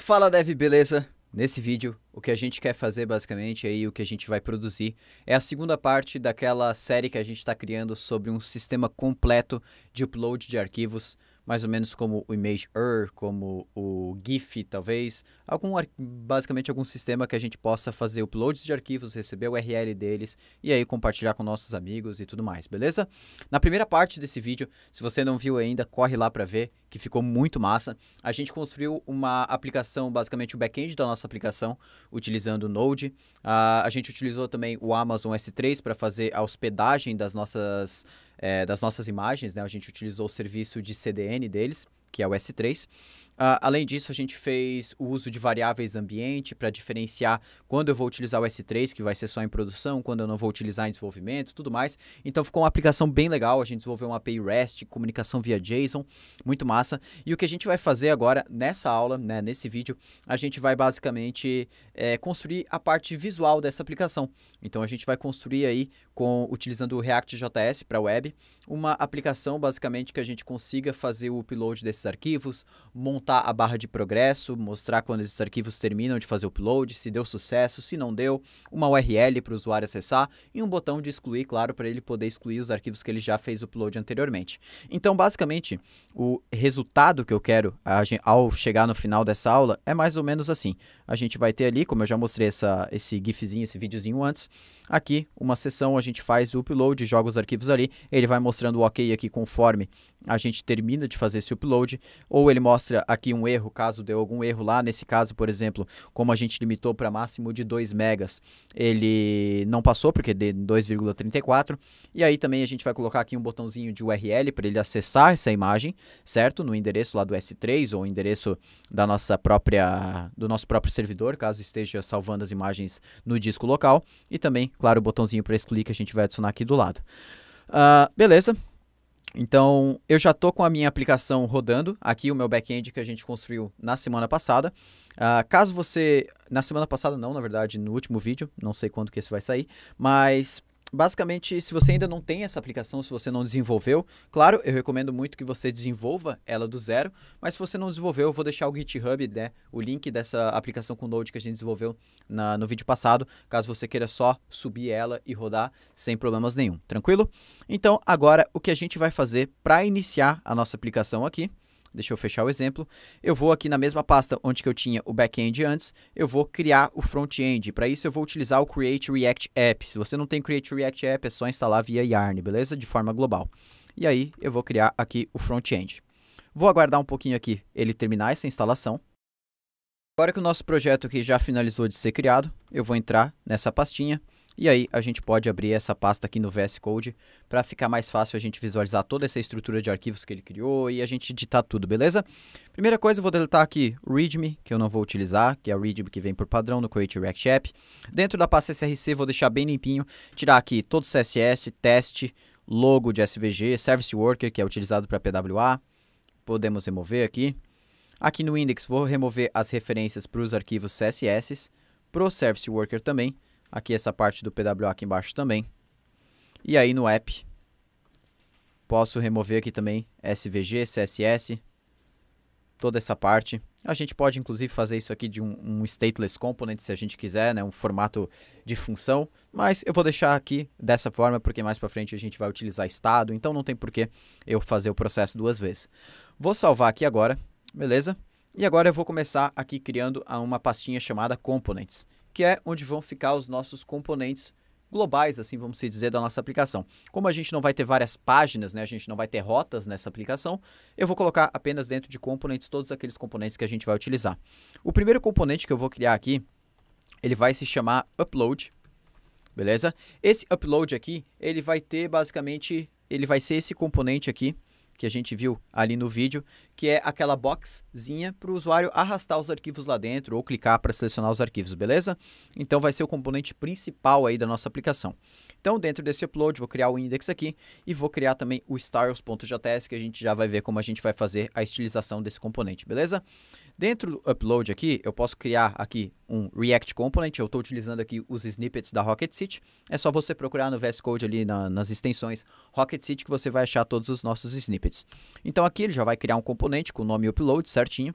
Fala Dev, beleza? Nesse vídeo, o que a gente quer fazer basicamente aí, o que a gente vai produzir, é a segunda parte daquela série que a gente está criando sobre um sistema completo de upload de arquivos, mais ou menos como o Imager, como o GIF talvez, basicamente algum sistema que a gente possa fazer uploads de arquivos, receber o URL deles e aí compartilhar com nossos amigos e tudo mais, beleza? Na primeira parte desse vídeo, se você não viu ainda, corre lá para ver, que ficou muito massa. A gente construiu uma aplicação, basicamente o back-end da nossa aplicação, utilizando o Node. A gente utilizou também o Amazon S3 para fazer a hospedagem das nossas imagens, né? A gente utilizou o serviço de CDN deles, que é o S3. Além disso, a gente fez o uso de variáveis ambiente para diferenciar quando eu vou utilizar o S3, que vai ser só em produção, quando eu não vou utilizar em desenvolvimento, tudo mais. Então ficou uma aplicação bem legal, a gente desenvolveu uma API REST, comunicação via JSON, muito massa. E o que a gente vai fazer agora nessa aula, né, nesse vídeo, a gente vai basicamente construir a parte visual dessa aplicação. Então a gente vai construir aí, utilizando o React.js para web, uma aplicação basicamente que a gente consiga fazer o upload desses arquivos, montar a barra de progresso, mostrar quando esses arquivos terminam de fazer o upload, se deu sucesso, se não deu, uma URL para o usuário acessar e um botão de excluir, claro, para ele poder excluir os arquivos que ele já fez o upload anteriormente. Então, basicamente, o resultado que eu quero ao chegar no final dessa aula é mais ou menos assim. A gente vai ter ali, como eu já mostrei esse gifzinho, esse videozinho antes, aqui uma seção, a gente faz o upload, joga os arquivos ali, ele vai mostrando o ok aqui conforme a gente termina de fazer esse upload, ou ele mostra aqui um erro, caso deu algum erro lá, nesse caso, por exemplo, como a gente limitou para máximo de 2 megas, ele não passou, porque deu 2,34, e aí também a gente vai colocar aqui um botãozinho de URL para ele acessar essa imagem, certo? No endereço lá do S3, ou endereço do nosso próprio servidor, caso esteja salvando as imagens no disco local, e também, claro, o botãozinho para excluir que a gente vai adicionar aqui do lado. Beleza. Então, eu já estou com a minha aplicação rodando, aqui o meu back-end que a gente construiu na semana passada. Caso você... Na semana passada não, na verdade, no último vídeo, não sei quando que esse vai sair, mas... Basicamente, se você ainda não tem essa aplicação, se você não desenvolveu, claro, eu recomendo muito que você desenvolva ela do zero, mas se você não desenvolveu, eu vou deixar o GitHub, né, o link dessa aplicação com Node que a gente desenvolveu no vídeo passado, caso você queira só subir ela e rodar sem problemas nenhum, tranquilo? Então, agora, o que a gente vai fazer para iniciar a nossa aplicação aqui, deixa eu fechar o exemplo. Eu vou aqui na mesma pasta onde que eu tinha o back-end antes, eu vou criar o front-end. Para isso eu vou utilizar o Create React App. Se você não tem Create React App, é só instalar via Yarn, beleza? De forma global. E aí eu vou criar aqui o front-end. Vou aguardar um pouquinho aqui ele terminar essa instalação. Agora que o nosso projeto aqui já finalizou de ser criado, eu vou entrar nessa pastinha. E aí a gente pode abrir essa pasta aqui no VS Code para ficar mais fácil a gente visualizar toda essa estrutura de arquivos que ele criou e a gente editar tudo, beleza? Primeira coisa, eu vou deletar aqui o README, que eu não vou utilizar, que é o README que vem por padrão no Create React App. Dentro da pasta SRC, vou deixar bem limpinho, tirar aqui todo o CSS, teste, logo de SVG, Service Worker, que é utilizado para PWA. Podemos remover aqui. Aqui no Index, vou remover as referências para os arquivos CSS, para o Service Worker também. Aqui essa parte do PWA aqui embaixo também. E aí no app, posso remover aqui também SVG, CSS, toda essa parte. A gente pode inclusive fazer isso aqui de um stateless component, se a gente quiser, né, um formato de função. Mas eu vou deixar aqui dessa forma, porque mais para frente a gente vai utilizar estado, então não tem por que eu fazer o processo duas vezes. Vou salvar aqui agora, beleza? E agora eu vou começar aqui criando uma pastinha chamada Components, que é onde vão ficar os nossos componentes globais, assim vamos dizer, da nossa aplicação. Como a gente não vai ter várias páginas, né, a gente não vai ter rotas nessa aplicação, eu vou colocar apenas dentro de componentes todos aqueles componentes que a gente vai utilizar. O primeiro componente que eu vou criar aqui, ele vai se chamar Upload, beleza? Esse Upload aqui, ele vai ter basicamente, ele vai ser esse componente aqui, que a gente viu ali no vídeo, que é aquela boxzinha para o usuário arrastar os arquivos lá dentro ou clicar para selecionar os arquivos, beleza? Então vai ser o componente principal aí da nossa aplicação. Então dentro desse upload vou criar o index aqui e vou criar também o styles.js, que a gente já vai ver como a gente vai fazer a estilização desse componente, beleza? Dentro do upload aqui, eu posso criar aqui um React Component, eu estou utilizando aqui os snippets da Rocket City, é só você procurar no VS Code ali nas extensões Rocket City que você vai achar todos os nossos snippets. Então aqui ele já vai criar um componente com o nome upload certinho,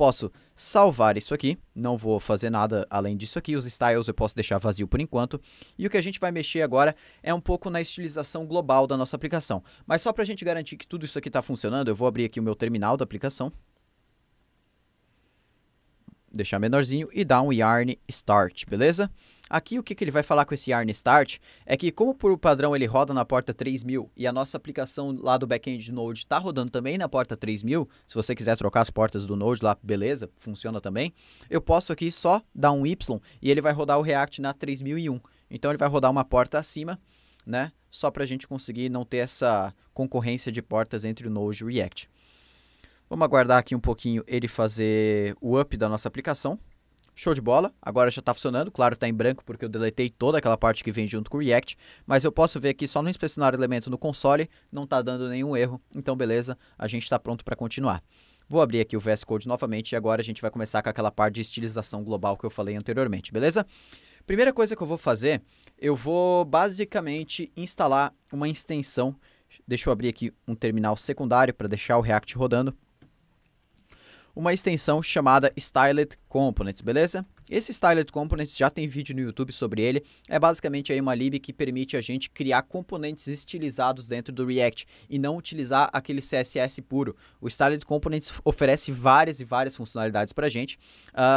posso salvar isso aqui, não vou fazer nada além disso aqui, os styles eu posso deixar vazio por enquanto, e o que a gente vai mexer agora é um pouco na estilização global da nossa aplicação. Mas só para a gente garantir que tudo isso aqui está funcionando, eu vou abrir aqui o meu terminal da aplicação, deixar menorzinho e dar um yarn start, beleza? Aqui o que ele vai falar com esse yarn start é que como por padrão ele roda na porta 3000 e a nossa aplicação lá do backend de Node está rodando também na porta 3000, se você quiser trocar as portas do Node lá, beleza, funciona também, eu posso aqui só dar um Y e ele vai rodar o React na 3001. Então ele vai rodar uma porta acima, né? Só para a gente conseguir não ter essa concorrência de portas entre o Node e o React. Vamos aguardar aqui um pouquinho ele fazer o up da nossa aplicação. Show de bola, agora já está funcionando, claro, está em branco porque eu deletei toda aquela parte que vem junto com o React, mas eu posso ver aqui só no inspecionar elemento no console, não está dando nenhum erro, então beleza, a gente está pronto para continuar. Vou abrir aqui o VS Code novamente e agora a gente vai começar com aquela parte de estilização global que eu falei anteriormente, beleza? Primeira coisa que eu vou fazer, eu vou basicamente instalar uma extensão, deixa eu abrir aqui um terminal secundário para deixar o React rodando. Uma extensão chamada Styled Components, beleza? Esse Styled Components já tem vídeo no YouTube sobre ele, é basicamente aí uma lib que permite a gente criar componentes estilizados dentro do React e não utilizar aquele CSS puro. O Styled Components oferece várias e várias funcionalidades para a gente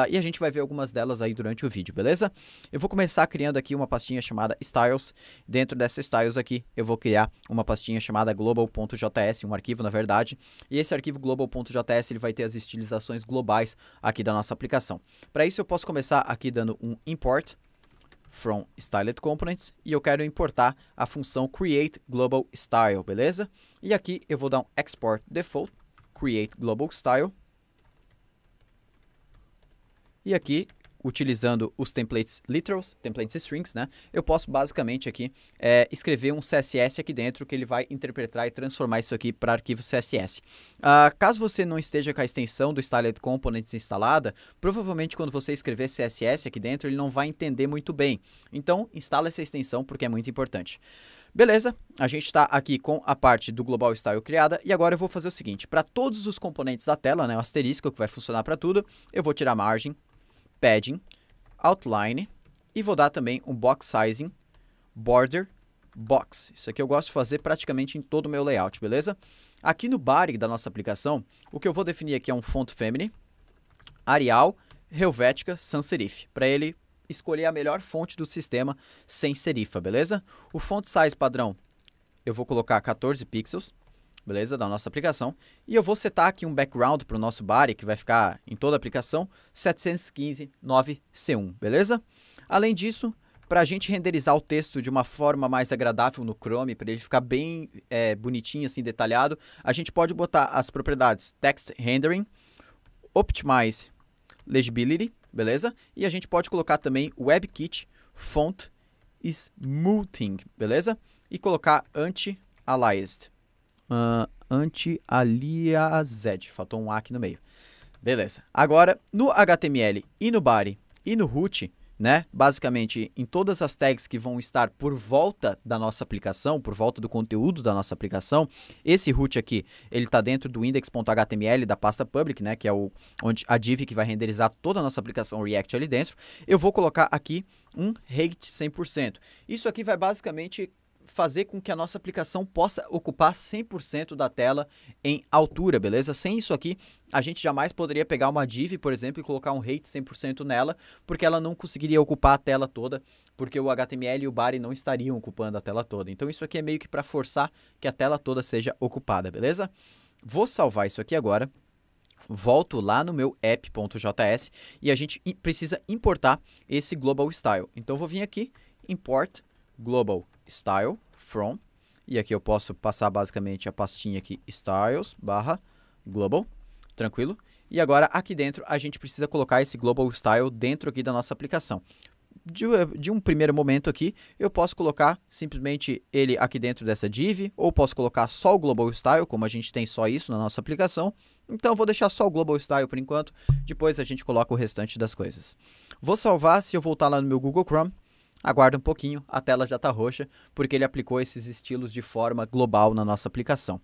e a gente vai ver algumas delas aí durante o vídeo, beleza? Eu vou começar criando aqui uma pastinha chamada Styles, dentro dessa Styles aqui eu vou criar uma pastinha chamada global.js, um arquivo na verdade, e esse arquivo global.js ele vai ter as estilizações globais aqui da nossa aplicação. Para isso eu posso começar aqui dando um import from styled components e eu quero importar a função create global style, beleza? E aqui eu vou dar um export default create global style e aqui utilizando os templates literals, templates strings, né? Eu posso basicamente aqui escrever um CSS aqui dentro que ele vai interpretar e transformar isso aqui para arquivo CSS. Caso você não esteja com a extensão do Styled Components instalada, provavelmente quando você escrever CSS aqui dentro ele não vai entender muito bem. Então instala essa extensão porque é muito importante. Beleza, a gente está aqui com a parte do Global Style criada e agora eu vou fazer o seguinte, para todos os componentes da tela, né, o asterisco que vai funcionar para tudo, eu vou tirar margem, padding, outline e vou dar também um box sizing, border, box. Isso aqui eu gosto de fazer praticamente em todo o meu layout, beleza? Aqui no body da nossa aplicação, o que eu vou definir aqui é um font family, Arial, Helvetica, sans serif, para ele escolher a melhor fonte do sistema sem serifa, beleza? O font size padrão, eu vou colocar 14 pixels, beleza, da nossa aplicação, e eu vou setar aqui um background para o nosso body, que vai ficar em toda a aplicação, 715.9c1, beleza? Além disso, para a gente renderizar o texto de uma forma mais agradável no Chrome, para ele ficar bem bonitinho, assim, detalhado, a gente pode botar as propriedades Text Rendering, Optimize Legibility, beleza? E a gente pode colocar também WebKit Font Smoothing, beleza? E colocar Anti-Aliased. Anti-aliased, faltou um A aqui no meio. Beleza. Agora, no HTML e no body e no root, né, basicamente em todas as tags que vão estar por volta da nossa aplicação, por volta do conteúdo da nossa aplicação, esse root aqui, ele está dentro do index.html da pasta public, né, que é onde a div que vai renderizar toda a nossa aplicação React ali dentro. Eu vou colocar aqui um height 100%. Isso aqui vai basicamente fazer com que a nossa aplicação possa ocupar 100% da tela em altura, beleza? Sem isso aqui, a gente jamais poderia pegar uma div, por exemplo, e colocar um height 100% nela, porque ela não conseguiria ocupar a tela toda, porque o HTML e o body não estariam ocupando a tela toda. Então isso aqui é meio que para forçar que a tela toda seja ocupada, beleza? Vou salvar isso aqui agora. Volto lá no meu app.js e a gente precisa importar esse global style. Então vou vir aqui, import global style from, e aqui eu posso passar basicamente a pastinha aqui styles barra global, tranquilo? E agora aqui dentro a gente precisa colocar esse global style dentro aqui da nossa aplicação. De um primeiro momento aqui, eu posso colocar simplesmente ele aqui dentro dessa div, ou posso colocar só o global style, como a gente tem só isso na nossa aplicação. Então eu vou deixar só o global style por enquanto, depois a gente coloca o restante das coisas. Vou salvar, se eu voltar lá no meu Google Chrome, aguarda um pouquinho, a tela já está roxa, porque ele aplicou esses estilos de forma global na nossa aplicação.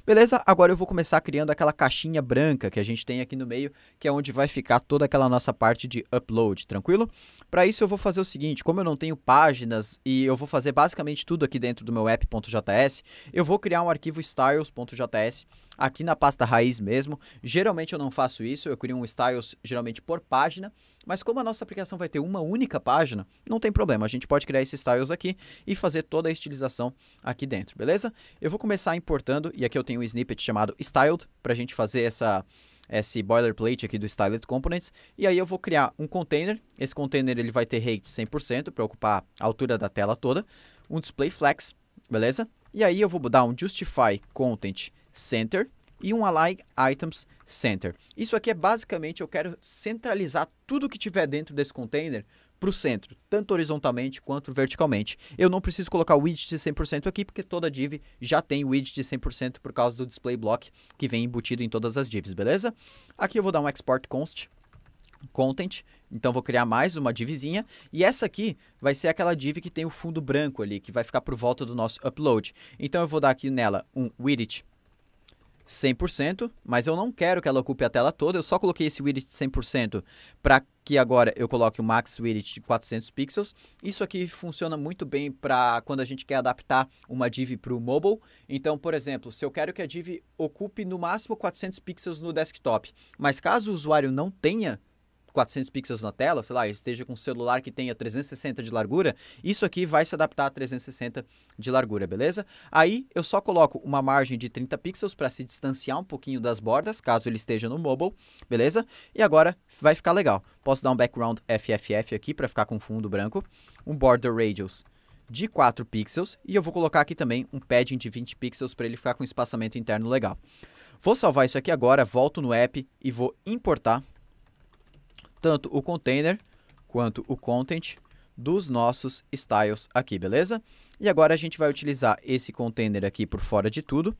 Beleza? Agora eu vou começar criando aquela caixinha branca que a gente tem aqui no meio, que é onde vai ficar toda aquela nossa parte de upload, tranquilo? Para isso eu vou fazer o seguinte, como eu não tenho páginas e eu vou fazer basicamente tudo aqui dentro do meu app.js, eu vou criar um arquivo styles.js aqui na pasta raiz mesmo. Geralmente eu não faço isso, eu crio um styles geralmente por página, mas como a nossa aplicação vai ter uma única página, não tem problema, a gente pode criar esse styles aqui e fazer toda a estilização aqui dentro, beleza? Eu vou começar importando, e aqui eu tenho um snippet chamado styled, para a gente fazer esse boilerplate aqui do Styled Components, e aí eu vou criar um container. Esse container ele vai ter height 100% para ocupar a altura da tela toda, um display flex, beleza? E aí eu vou dar um justify content center e um align items center. Isso aqui é basicamente, eu quero centralizar tudo que tiver dentro desse container para o centro, tanto horizontalmente quanto verticalmente. Eu não preciso colocar o widget de 100% aqui, porque toda div já tem o widget de 100% por causa do display block que vem embutido em todas as divs, beleza? Aqui eu vou dar um export const content, então vou criar mais uma divzinha, e essa aqui vai ser aquela div que tem o fundo branco ali, que vai ficar por volta do nosso upload. Então eu vou dar aqui nela um widget 100%, mas eu não quero que ela ocupe a tela toda, eu só coloquei esse widget 100% para que agora eu coloque o max widget de 400 pixels. Isso aqui funciona muito bem para quando a gente quer adaptar uma div para o mobile. Então, por exemplo, se eu quero que a div ocupe no máximo 400 pixels no desktop, mas caso o usuário não tenha 400 pixels na tela, sei lá, esteja com um celular que tenha 360 de largura, isso aqui vai se adaptar a 360 de largura, beleza? Aí eu só coloco uma margem de 30 pixels para se distanciar um pouquinho das bordas, caso ele esteja no mobile, beleza? E agora vai ficar legal. Posso dar um background FFF aqui para ficar com fundo branco, um border radius de 4 pixels e eu vou colocar aqui também um padding de 20 pixels para ele ficar com espaçamento interno legal. Vou salvar isso aqui agora, volto no app e vou importar tanto o container quanto o content dos nossos styles aqui, beleza? E agora a gente vai utilizar esse container aqui por fora de tudo.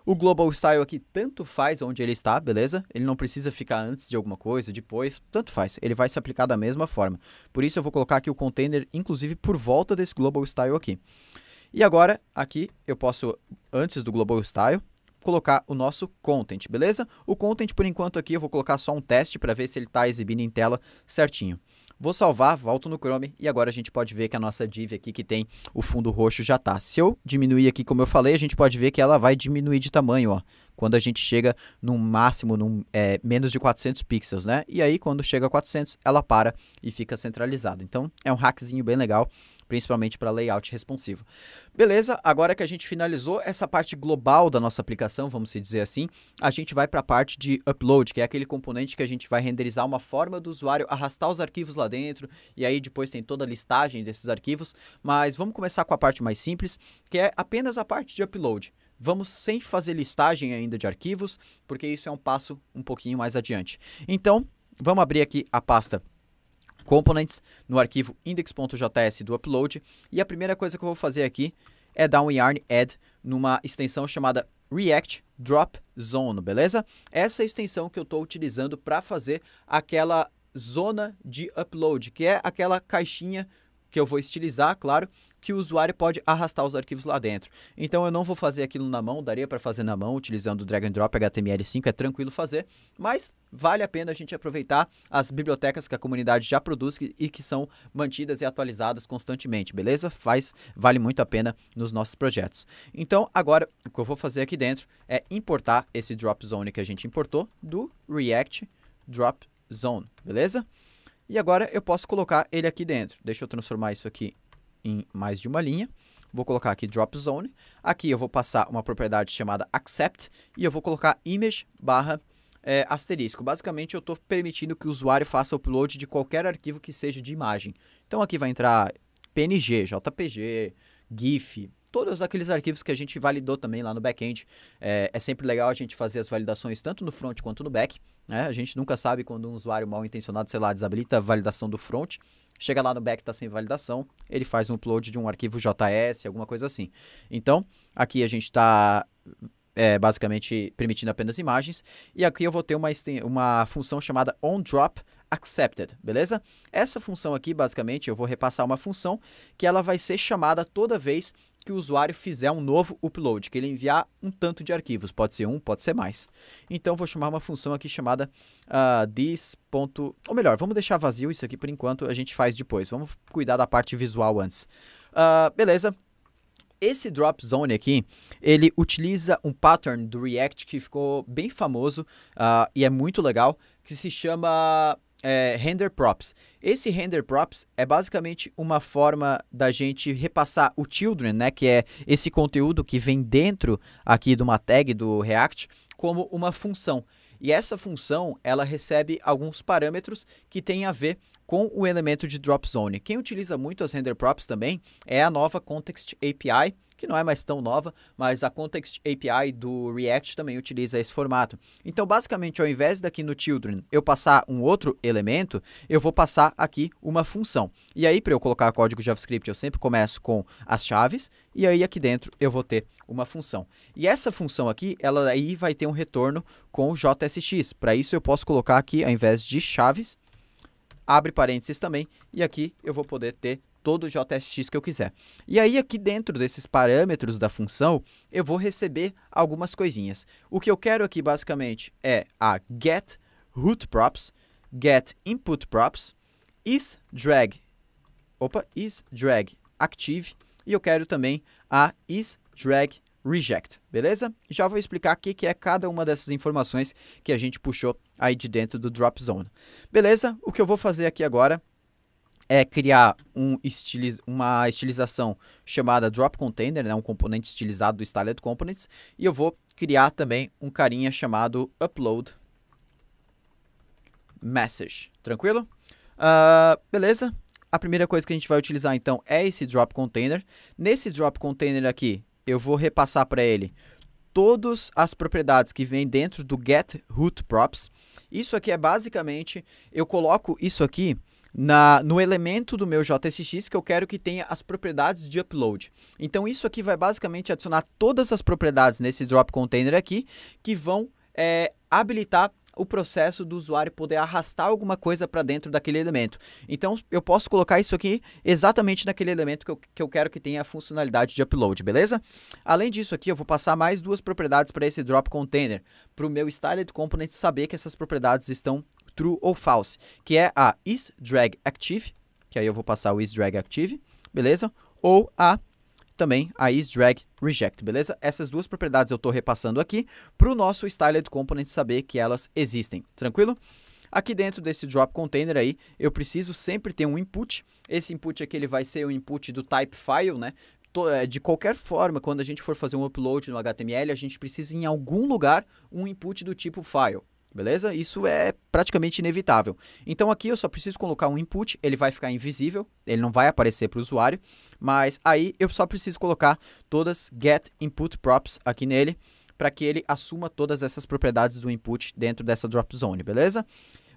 O global style aqui tanto faz onde ele está, beleza? Ele não precisa ficar antes de alguma coisa, depois, tanto faz. Ele vai se aplicar da mesma forma. Por isso eu vou colocar aqui o container, inclusive por volta desse global style aqui. E agora, aqui eu posso, antes do global style, colocar o nosso content, beleza? O content, por enquanto, aqui eu vou colocar só um teste para ver se ele está exibindo em tela certinho. Vou salvar, volto no Chrome e agora a gente pode ver que a nossa div aqui que tem o fundo roxo já está. Se eu diminuir aqui, como eu falei, a gente pode ver que ela vai diminuir de tamanho, ó. Quando a gente chega no máximo, menos de 400 pixels, né? E aí, quando chega a 400, ela para e fica centralizada. Então, é um hackzinho bem legal, principalmente para layout responsivo. Beleza, agora que a gente finalizou essa parte global da nossa aplicação, vamos dizer assim, a gente vai para a parte de upload, que é aquele componente que a gente vai renderizar uma forma do usuário arrastar os arquivos lá dentro, e aí depois tem toda a listagem desses arquivos, mas vamos começar com a parte mais simples, que é apenas a parte de upload. Vamos sem fazer listagem ainda de arquivos, porque isso é um passo um pouquinho mais adiante. Então, vamos abrir aqui a pasta Components no arquivo index.js do upload, e a primeira coisa que eu vou fazer aqui é dar um yarn add numa extensão chamada React Drop Zone, beleza? Essa é a extensão que eu estou utilizando para fazer aquela zona de upload, que é aquela caixinha que eu vou estilizar, claro, que o usuário pode arrastar os arquivos lá dentro. Então eu não vou fazer aquilo na mão, daria para fazer na mão utilizando o drag and drop HTML5, é tranquilo fazer, mas vale a pena a gente aproveitar as bibliotecas que a comunidade já produz e que são mantidas e atualizadas constantemente, beleza? Vale muito a pena nos nossos projetos. Então agora o que eu vou fazer aqui dentro é importar esse drop zone que a gente importou do React Drop Zone, beleza? E agora eu posso colocar ele aqui dentro. Deixa eu transformar isso aqui em mais de uma linha. Vou colocar aqui drop zone. Aqui eu vou passar uma propriedade chamada accept e eu vou colocar image barra asterisco. Basicamente eu estou permitindo que o usuário faça upload de qualquer arquivo que seja de imagem. Então aqui vai entrar PNG, JPG, GIF, todos aqueles arquivos que a gente validou também lá no back-end. É sempre legal a gente fazer as validações tanto no front quanto no back, né? A gente nunca sabe quando um usuário mal intencionado, sei lá, desabilita a validação do front, chega lá no back, está sem validação, ele faz um upload de um arquivo JS, alguma coisa assim. Então, aqui a gente está basicamente permitindo apenas imagens, e aqui eu vou ter uma função chamada onDropAccepted, beleza? Essa função aqui, basicamente, eu vou repassar uma função que ela vai ser chamada toda vez que o usuário fizer um novo upload, que ele enviar um tanto de arquivos, pode ser um, pode ser mais. Então, vou chamar uma função aqui chamada this. Ou melhor, vamos deixar vazio isso aqui por enquanto, a gente faz depois. Vamos cuidar da parte visual antes. Beleza. Esse drop zone aqui, ele utiliza um pattern do React que ficou bem famoso e é muito legal, que se chama render props. Esse render props é basicamente uma forma da gente repassar o children, né, que é esse conteúdo que vem dentro aqui de uma tag do React, como uma função. E essa função, ela recebe alguns parâmetros que tem a ver com o elemento de drop zone. Quem utiliza muito as render props também é a nova Context API, que não é mais tão nova, mas a Context API do React também utiliza esse formato. Então, basicamente, ao invés daqui no children eu passar um outro elemento, eu vou passar aqui uma função. E aí, para eu colocar código JavaScript, eu sempre começo com as chaves, e aí aqui dentro eu vou ter uma função. E essa função aqui, ela aí vai ter um retorno com o JSX. Para isso, eu posso colocar aqui, ao invés de chaves, abre parênteses também, e aqui eu vou poder ter todo o JSX que eu quiser. E aí, aqui dentro desses parâmetros da função, eu vou receber algumas coisinhas. O que eu quero aqui, basicamente, é a get root props, get input props, isDrag active, e eu quero também a isDrag reject, beleza? Já vou explicar o que é cada uma dessas informações que a gente puxou aí de dentro do drop zone. Beleza? O que eu vou fazer aqui agora é criar uma estilização chamada drop container, né, um componente estilizado do styled components, e eu vou criar também um carinha chamado upload message, tranquilo? Beleza? A primeira coisa que a gente vai utilizar então é esse drop container. Nesse drop container aqui, eu vou repassar para ele todas as propriedades que vêm dentro do get root props. Isso aqui é basicamente, eu coloco isso aqui no elemento do meu JSX que eu quero que tenha as propriedades de upload. Então, isso aqui vai basicamente adicionar todas as propriedades nesse drop container aqui que vão habilitar o processo do usuário poder arrastar alguma coisa para dentro daquele elemento. Então, eu posso colocar isso aqui exatamente naquele elemento que eu quero que tenha a funcionalidade de upload, beleza? Além disso aqui, eu vou passar mais duas propriedades para esse drop container, para o meu styled component saber que essas propriedades estão true ou false, que é a isDrag active, que aí eu vou passar o isDrag active, beleza? Ou também a isDrag reject, beleza? Essas duas propriedades eu estou repassando aqui para o nosso styled component saber que elas existem, tranquilo? Aqui dentro desse drop container aí, eu preciso sempre ter um input. Esse input aqui ele vai ser o input do type file, né? De qualquer forma, quando a gente for fazer um upload no HTML, a gente precisa em algum lugar um input do tipo file. Beleza? Isso é praticamente inevitável. Então aqui eu só preciso colocar um input, ele vai ficar invisível, ele não vai aparecer para o usuário, mas aí eu só preciso colocar todas get input props aqui nele, para que ele assuma todas essas propriedades do input dentro dessa drop zone, beleza?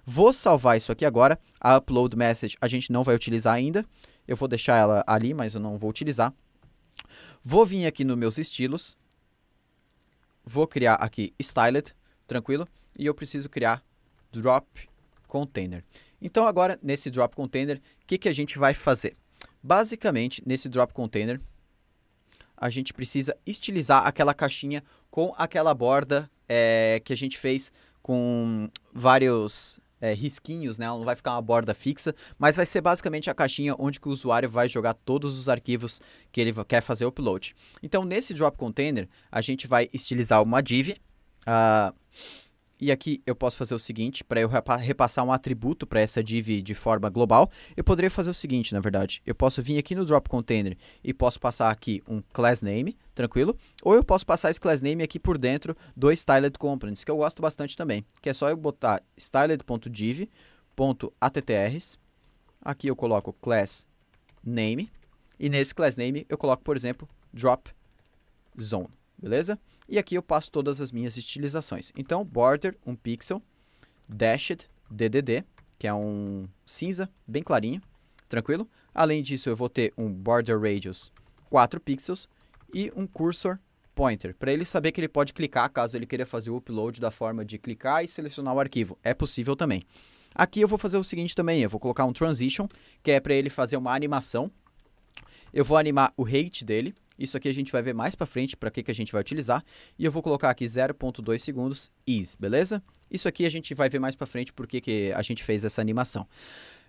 Vou salvar isso aqui agora, a upload message a gente não vai utilizar ainda, eu vou deixar ela ali, mas eu não vou utilizar. Vou vir aqui nos meus estilos, vou criar aqui styled, tranquilo? E eu preciso criar drop container. Então, agora, nesse drop container, o que a gente vai fazer? Basicamente, nesse drop container, a gente precisa estilizar aquela caixinha com aquela borda que a gente fez com vários risquinhos, né? Ela não vai ficar uma borda fixa, mas vai ser basicamente a caixinha onde que o usuário vai jogar todos os arquivos que ele quer fazer upload. Então, nesse drop container, a gente vai estilizar uma div. E aqui eu posso fazer o seguinte, para eu repassar um atributo para essa div de forma global, eu poderia fazer o seguinte, na verdade. Eu posso vir aqui no drop container e posso passar aqui um class name, tranquilo? Ou eu posso passar esse class name aqui por dentro do styled components, que eu gosto bastante também, que é só eu botar styled.div.attrs, aqui eu coloco class name, e nesse class name eu coloco, por exemplo, drop zone, beleza? E aqui eu passo todas as minhas estilizações. Então, border, um pixel, dashed, DDD, que é um cinza bem clarinho, tranquilo? Além disso, eu vou ter um border radius 4 pixels e um cursor pointer, para ele saber que ele pode clicar caso ele queira fazer o upload da forma de clicar e selecionar o arquivo. É possível também. Aqui eu vou fazer o seguinte também, eu vou colocar um transition, que é para ele fazer uma animação. Eu vou animar o height dele, Isso aqui a gente vai ver mais para frente para que a gente vai utilizar. E eu vou colocar aqui 0.2 segundos is, beleza? Isso aqui a gente vai ver mais para frente porque a gente fez essa animação.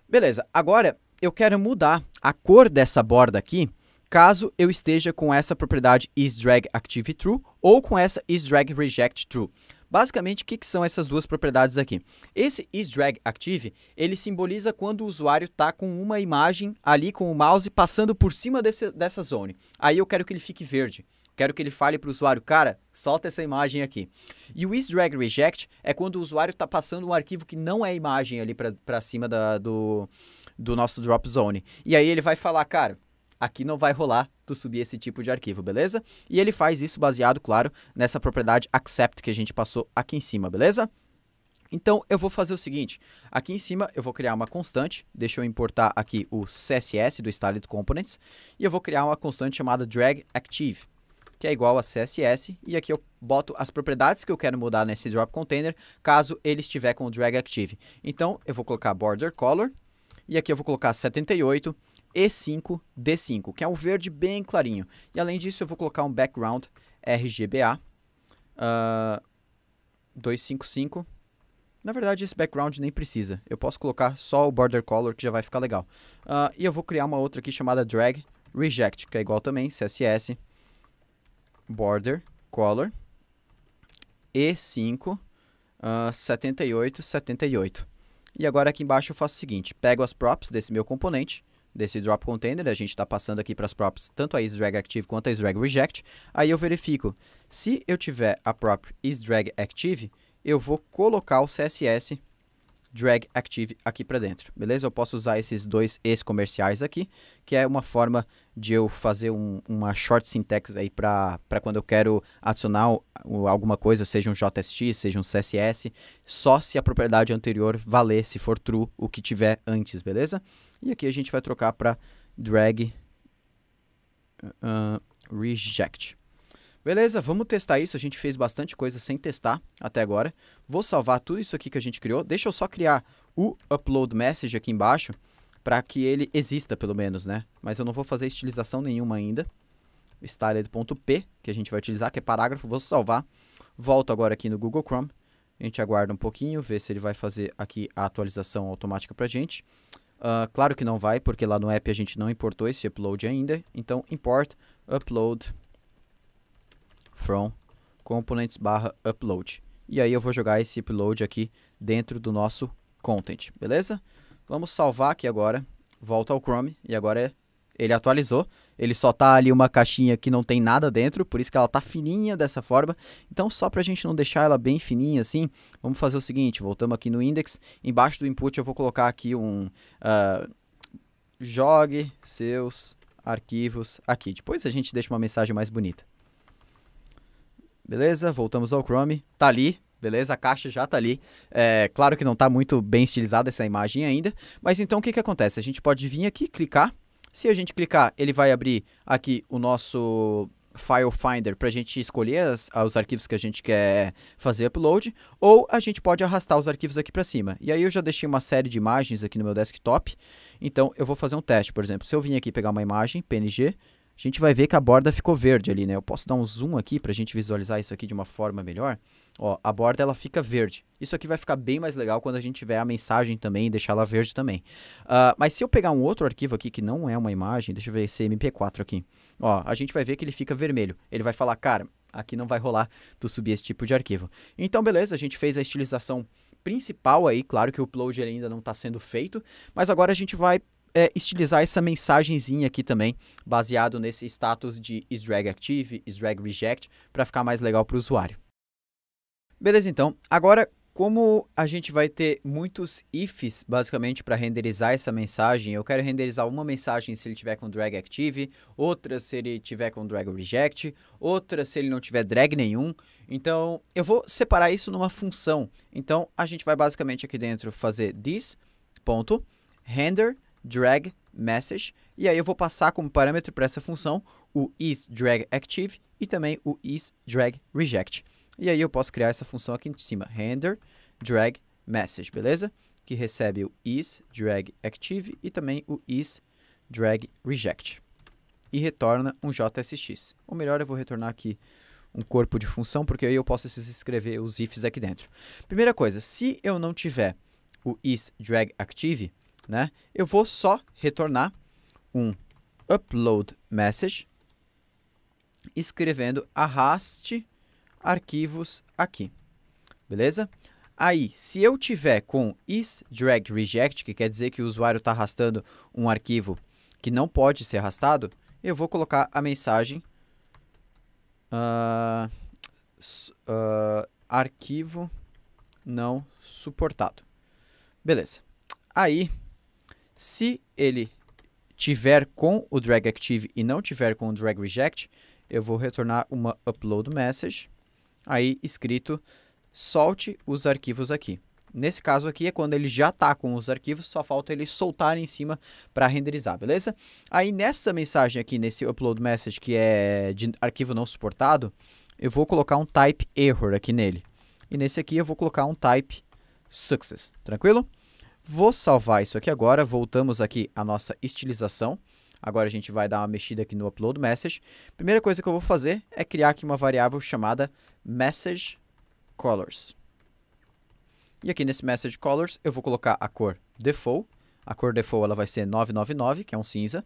Beleza, agora eu quero mudar a cor dessa borda aqui, caso eu esteja com essa propriedade isDragActiveTrue ou com essa isDragRejectTrue. Basicamente, o que são essas duas propriedades aqui? Esse isDragActive, ele simboliza quando o usuário está com uma imagem ali com o mouse passando por cima dessa zone. Aí eu quero que ele fique verde. Quero que ele fale para o usuário, cara, solta essa imagem aqui. E o isDragReject é quando o usuário está passando um arquivo que não é imagem ali para cima do nosso drop zone. E aí ele vai falar, cara, aqui não vai rolar tu subir esse tipo de arquivo, beleza? E ele faz isso baseado, claro, nessa propriedade accept que a gente passou aqui em cima, beleza? Então, eu vou fazer o seguinte, aqui em cima eu vou criar uma constante, deixa eu importar aqui o CSS do Styled Components, e eu vou criar uma constante chamada dragActive, que é igual a CSS, e aqui eu boto as propriedades que eu quero mudar nesse drop container, caso ele estiver com o dragActive. Então, eu vou colocar border color, e aqui eu vou colocar 78, E5, D5, que é um verde bem clarinho. E além disso, eu vou colocar um background RGBA 255. Na verdade, esse background nem precisa. Eu posso colocar só o border color, que já vai ficar legal. E eu vou criar uma outra aqui chamada drag reject, que é igual também, CSS, border color, E5, 78, 78. E agora aqui embaixo eu faço o seguinte, pego as props desse meu componente, desse drop container, a gente está passando aqui para as props tanto a isDragActive quanto a isDragReject, aí eu verifico, se eu tiver a prop isDragActive, eu vou colocar o CSS dragActive aqui para dentro, beleza? Eu posso usar esses dois es comerciais aqui, que é uma forma de eu fazer uma short syntax aí para quando eu quero adicionar alguma coisa, seja um JSX, seja um CSS, só se a propriedade anterior valer, se for true, o que tiver antes, beleza? E aqui a gente vai trocar para drag reject. Beleza, vamos testar isso, a gente fez bastante coisa sem testar até agora. Vou salvar tudo isso aqui que a gente criou, deixa eu só criar o upload message aqui embaixo, para que ele exista pelo menos, né? Mas eu não vou fazer estilização nenhuma ainda. Styled.p, que a gente vai utilizar, que é parágrafo, vou salvar. Volto agora aqui no Google Chrome, a gente aguarda um pouquinho, vê se ele vai fazer aqui a atualização automática para a gente. Claro que não vai, porque lá no app a gente não importou esse upload ainda. Então, import upload from components/upload. E aí eu vou jogar esse upload aqui dentro do nosso content, beleza? Vamos salvar aqui agora, volta ao Chrome, e agora ele atualizou. Ele só tá ali uma caixinha que não tem nada dentro, por isso que ela tá fininha dessa forma. Então, só pra gente não deixar ela bem fininha assim, vamos fazer o seguinte, voltamos aqui no index, embaixo do input eu vou colocar aqui jogue seus arquivos aqui. Depois a gente deixa uma mensagem mais bonita. Beleza, voltamos ao Chrome, tá ali, beleza, a caixa já tá ali. Claro que não tá muito bem estilizada essa imagem ainda, mas então o que acontece? A gente pode vir aqui, clicar, se a gente clicar, ele vai abrir aqui o nosso File Finder para a gente escolher os arquivos que a gente quer fazer upload, ou a gente pode arrastar os arquivos aqui para cima. E aí eu já deixei uma série de imagens aqui no meu desktop, então eu vou fazer um teste, por exemplo, se eu vim aqui pegar uma imagem, PNG, a gente vai ver que a borda ficou verde ali, né? Eu posso dar um zoom aqui para a gente visualizar isso aqui de uma forma melhor. Ó, a borda ela fica verde. Isso aqui vai ficar bem mais legal quando a gente tiver a mensagem também e deixar ela verde também. Mas se eu pegar um outro arquivo aqui que não é uma imagem, deixa eu ver esse MP4 aqui. Ó, a gente vai ver que ele fica vermelho. Ele vai falar, cara, aqui não vai rolar tu subir esse tipo de arquivo. Então, beleza, a gente fez a estilização principal aí. Claro que o upload ainda não está sendo feito, mas agora a gente vai estilizar essa mensagenzinha aqui também, baseado nesse status de isDragActive, isDragReject, para ficar mais legal para o usuário. Beleza, então. Agora, como a gente vai ter muitos ifs, basicamente, para renderizar essa mensagem, eu quero renderizar uma mensagem se ele tiver com dragActive, outra se ele tiver com dragReject, outra se ele não tiver drag nenhum. Então, eu vou separar isso numa função. Então, a gente vai basicamente aqui dentro fazer this.render drag message, e aí eu vou passar como parâmetro para essa função o isDragActive e também o isDragReject. E aí eu posso criar essa função aqui em cima, render drag message, beleza? Que recebe o isDragActive e também o isDragReject. e retorna um JSX. Ou melhor, eu vou retornar aqui um corpo de função, porque aí eu posso escrever os ifs aqui dentro. Primeira coisa, se eu não tiver o isDragActive, né, eu vou só retornar um upload message escrevendo arraste arquivos aqui, beleza? Aí, se eu tiver com isDragReject, que quer dizer que o usuário está arrastando um arquivo que não pode ser arrastado, eu vou colocar a mensagem arquivo não suportado. Beleza. Aí, se ele tiver com o DragActive e não tiver com o DragReject, eu vou retornar uma upload message, aí escrito solte os arquivos aqui. Nesse caso aqui é quando ele já está com os arquivos, só falta ele soltar em cima para renderizar, beleza? Aí nessa mensagem aqui, nesse upload message que é de arquivo não suportado, eu vou colocar um type error aqui nele. E nesse aqui eu vou colocar um type success, tranquilo? Vou salvar isso aqui agora, voltamos aqui à nossa estilização. Agora a gente vai dar uma mexida aqui no upload message. Primeira coisa que eu vou fazer é criar aqui uma variável chamada messageColors. E aqui nesse messageColors eu vou colocar a cor default. A cor default ela vai ser 999, que é um cinza.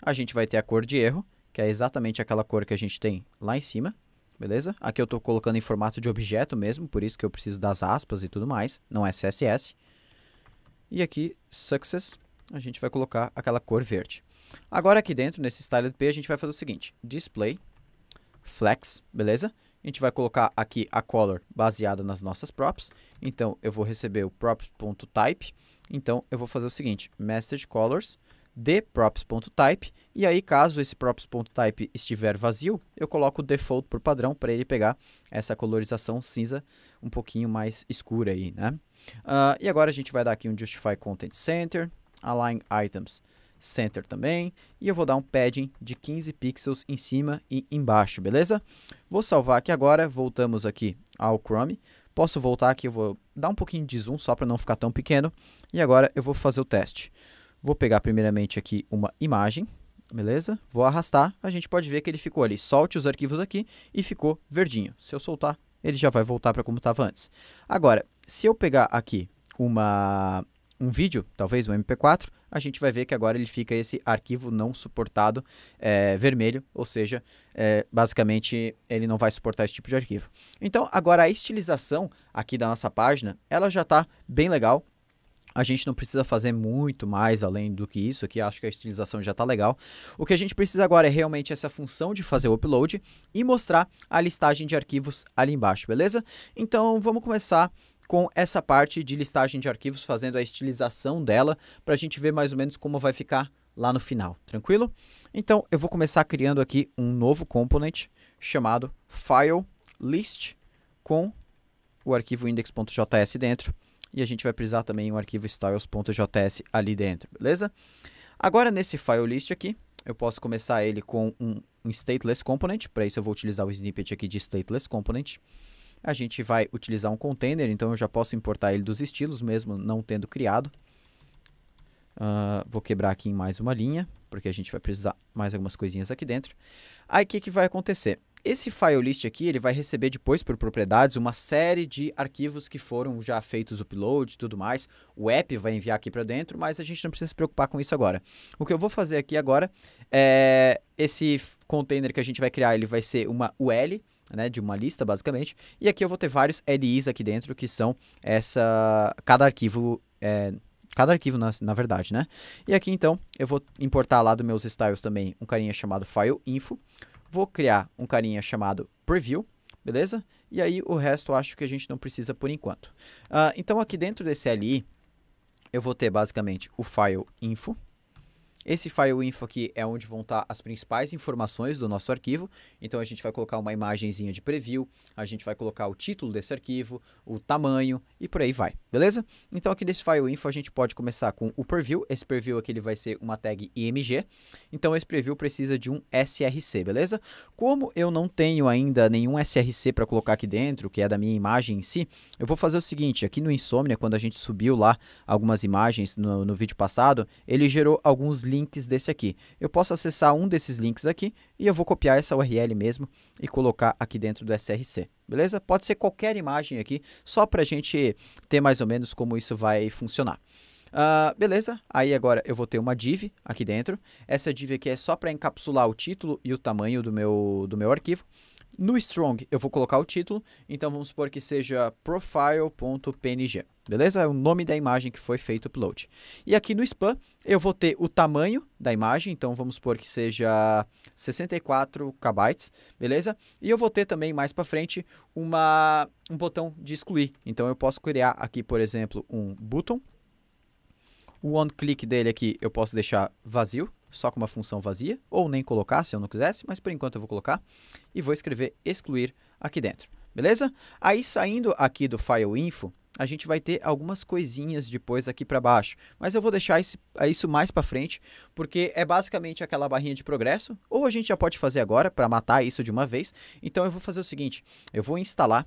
A gente vai ter a cor de erro, que é exatamente aquela cor que a gente tem lá em cima. Beleza? Aqui eu estou colocando em formato de objeto mesmo, por isso que eu preciso das aspas e tudo mais, não é CSS. E aqui, success, a gente vai colocar aquela cor verde. Agora aqui dentro, nesse styledp, a gente vai fazer o seguinte, display, flex, beleza? A gente vai colocar aqui a color baseada nas nossas props. Então, eu vou receber o props.type. Então, eu vou fazer o seguinte, messageColors de props.type. E aí, caso esse props.type estiver vazio, eu coloco o default por padrão para ele pegar essa colorização cinza um pouquinho mais escura aí, né? E agora a gente vai dar aqui um Justify Content Center, Align Items Center também, e eu vou dar um padding de 15 pixels em cima e embaixo, beleza? Vou salvar aqui agora, voltamos aqui ao Chrome, posso voltar aqui, eu vou dar um pouquinho de zoom só para não ficar tão pequeno, e agora eu vou fazer o teste. Vou pegar primeiramente aqui uma imagem, beleza? Vou arrastar, a gente pode ver que ele ficou ali, solte os arquivos aqui e ficou verdinho. Se eu soltar, ele já vai voltar para como estava antes. Agora, se eu pegar aqui um vídeo, talvez um MP4, a gente vai ver que agora ele fica esse arquivo não suportado vermelho, ou seja, basicamente ele não vai suportar esse tipo de arquivo. Então, agora a estilização aqui da nossa página, ela já está bem legal. A gente não precisa fazer muito mais além do que isso aqui, acho que a estilização já está legal. O que a gente precisa agora é realmente essa função de fazer o upload e mostrar a listagem de arquivos ali embaixo, beleza? Então, vamos começar com essa parte de listagem de arquivos, fazendo a estilização dela, para a gente ver mais ou menos como vai ficar lá no final, tranquilo? Então, eu vou começar criando aqui um novo component chamado FileList com o arquivo index.js dentro, e a gente vai precisar também um arquivo styles.js ali dentro, beleza? Agora, nesse FileList aqui, eu posso começar ele com um stateless component, para isso eu vou utilizar o snippet aqui de stateless component. A gente vai utilizar um container, então eu já posso importar ele dos estilos, mesmo não tendo criado. Vou quebrar aqui em mais uma linha, porque a gente vai precisar mais algumas coisinhas aqui dentro. Aí o que vai acontecer? Esse FileList aqui, ele vai receber depois por propriedades uma série de arquivos que foram já feitos upload e tudo mais. O app vai enviar aqui para dentro, mas a gente não precisa se preocupar com isso agora. O que eu vou fazer aqui agora é esse container que a gente vai criar, ele vai ser uma UL, né, de uma lista, basicamente. E aqui eu vou ter vários LIs aqui dentro, que são cada arquivo, na verdade, né? E aqui, então, eu vou importar lá dos meus styles também um carinha chamado FileInfo. Vou criar um carinha chamado Preview, beleza? E aí, o resto eu acho que a gente não precisa por enquanto. Então, aqui dentro desse LI, eu vou ter, basicamente, o FileInfo. Esse FileInfo aqui é onde vão estar as principais informações do nosso arquivo. Então, a gente vai colocar uma imagenzinha de preview, a gente vai colocar o título desse arquivo, o tamanho e por aí vai, beleza? Então, aqui nesse FileInfo, a gente pode começar com o preview. Esse preview aqui ele vai ser uma tag IMG. Então, esse preview precisa de um SRC, beleza? Como eu não tenho ainda nenhum SRC para colocar aqui dentro, que é da minha imagem em si, eu vou fazer o seguinte. Aqui no Insomnia, quando a gente subiu lá algumas imagens no vídeo passado, ele gerou alguns links desse aqui. Eu posso acessar um desses links aqui e eu vou copiar essa URL mesmo e colocar aqui dentro do SRC, beleza? Pode ser qualquer imagem aqui, só para a gente ter mais ou menos como isso vai funcionar. Beleza, aí agora eu vou ter uma div aqui dentro. Essa div aqui é só para encapsular o título e o tamanho do meu arquivo. No strong eu vou colocar o título, então vamos supor que seja profile.png, beleza? É o nome da imagem que foi feito o upload. E aqui no span eu vou ter o tamanho da imagem, então vamos supor que seja 64 KB, beleza? E eu vou ter também mais para frente um botão de excluir, então eu posso criar aqui, por exemplo, um button. O onClick dele aqui eu posso deixar vazio, só com uma função vazia, ou nem colocar se eu não quisesse, mas por enquanto eu vou colocar. E vou escrever excluir aqui dentro, beleza? Aí saindo aqui do file info, a gente vai ter algumas coisinhas depois aqui para baixo. Mas eu vou deixar isso mais para frente, porque é basicamente aquela barrinha de progresso, ou a gente já pode fazer agora para matar isso de uma vez. Então eu vou fazer o seguinte, eu vou instalar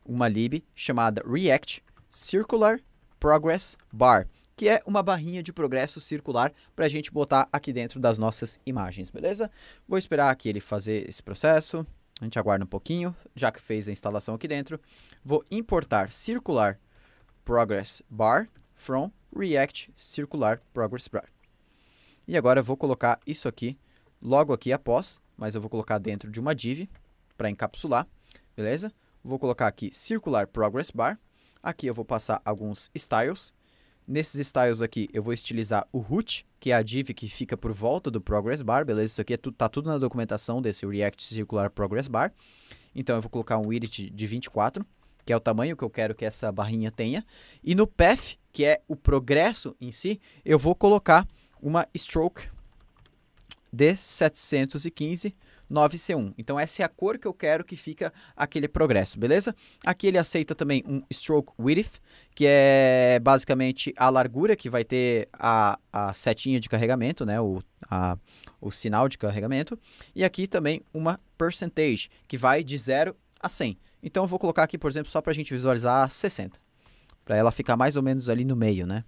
uma lib chamada React Circular Progress Bar, que é uma barrinha de progresso circular para a gente botar aqui dentro das nossas imagens, beleza? Vou esperar aqui ele fazer esse processo, a gente aguarda um pouquinho, já que fez a instalação aqui dentro. Vou importar Circular Progress Bar from React Circular Progress Bar. E agora eu vou colocar isso aqui, logo aqui após, mas eu vou colocar dentro de uma div para encapsular, beleza? Vou colocar aqui Circular Progress Bar, aqui eu vou passar alguns styles. Nesses styles aqui, eu vou estilizar o root, que é a div que fica por volta do Progress Bar, beleza? Isso aqui tá tudo na documentação desse React Circular Progress Bar. Então, eu vou colocar um width de 24, que é o tamanho que eu quero que essa barrinha tenha. E no path, que é o progresso em si, eu vou colocar uma stroke de 715 9C1. Então, essa é a cor que eu quero que fica aquele progresso, beleza? Aqui ele aceita também um stroke width, que é basicamente a largura que vai ter a setinha de carregamento, né? O sinal de carregamento. E aqui também uma percentage, que vai de 0 a 100. Então, eu vou colocar aqui, por exemplo, só para a gente visualizar 60. Para ela ficar mais ou menos ali no meio, né?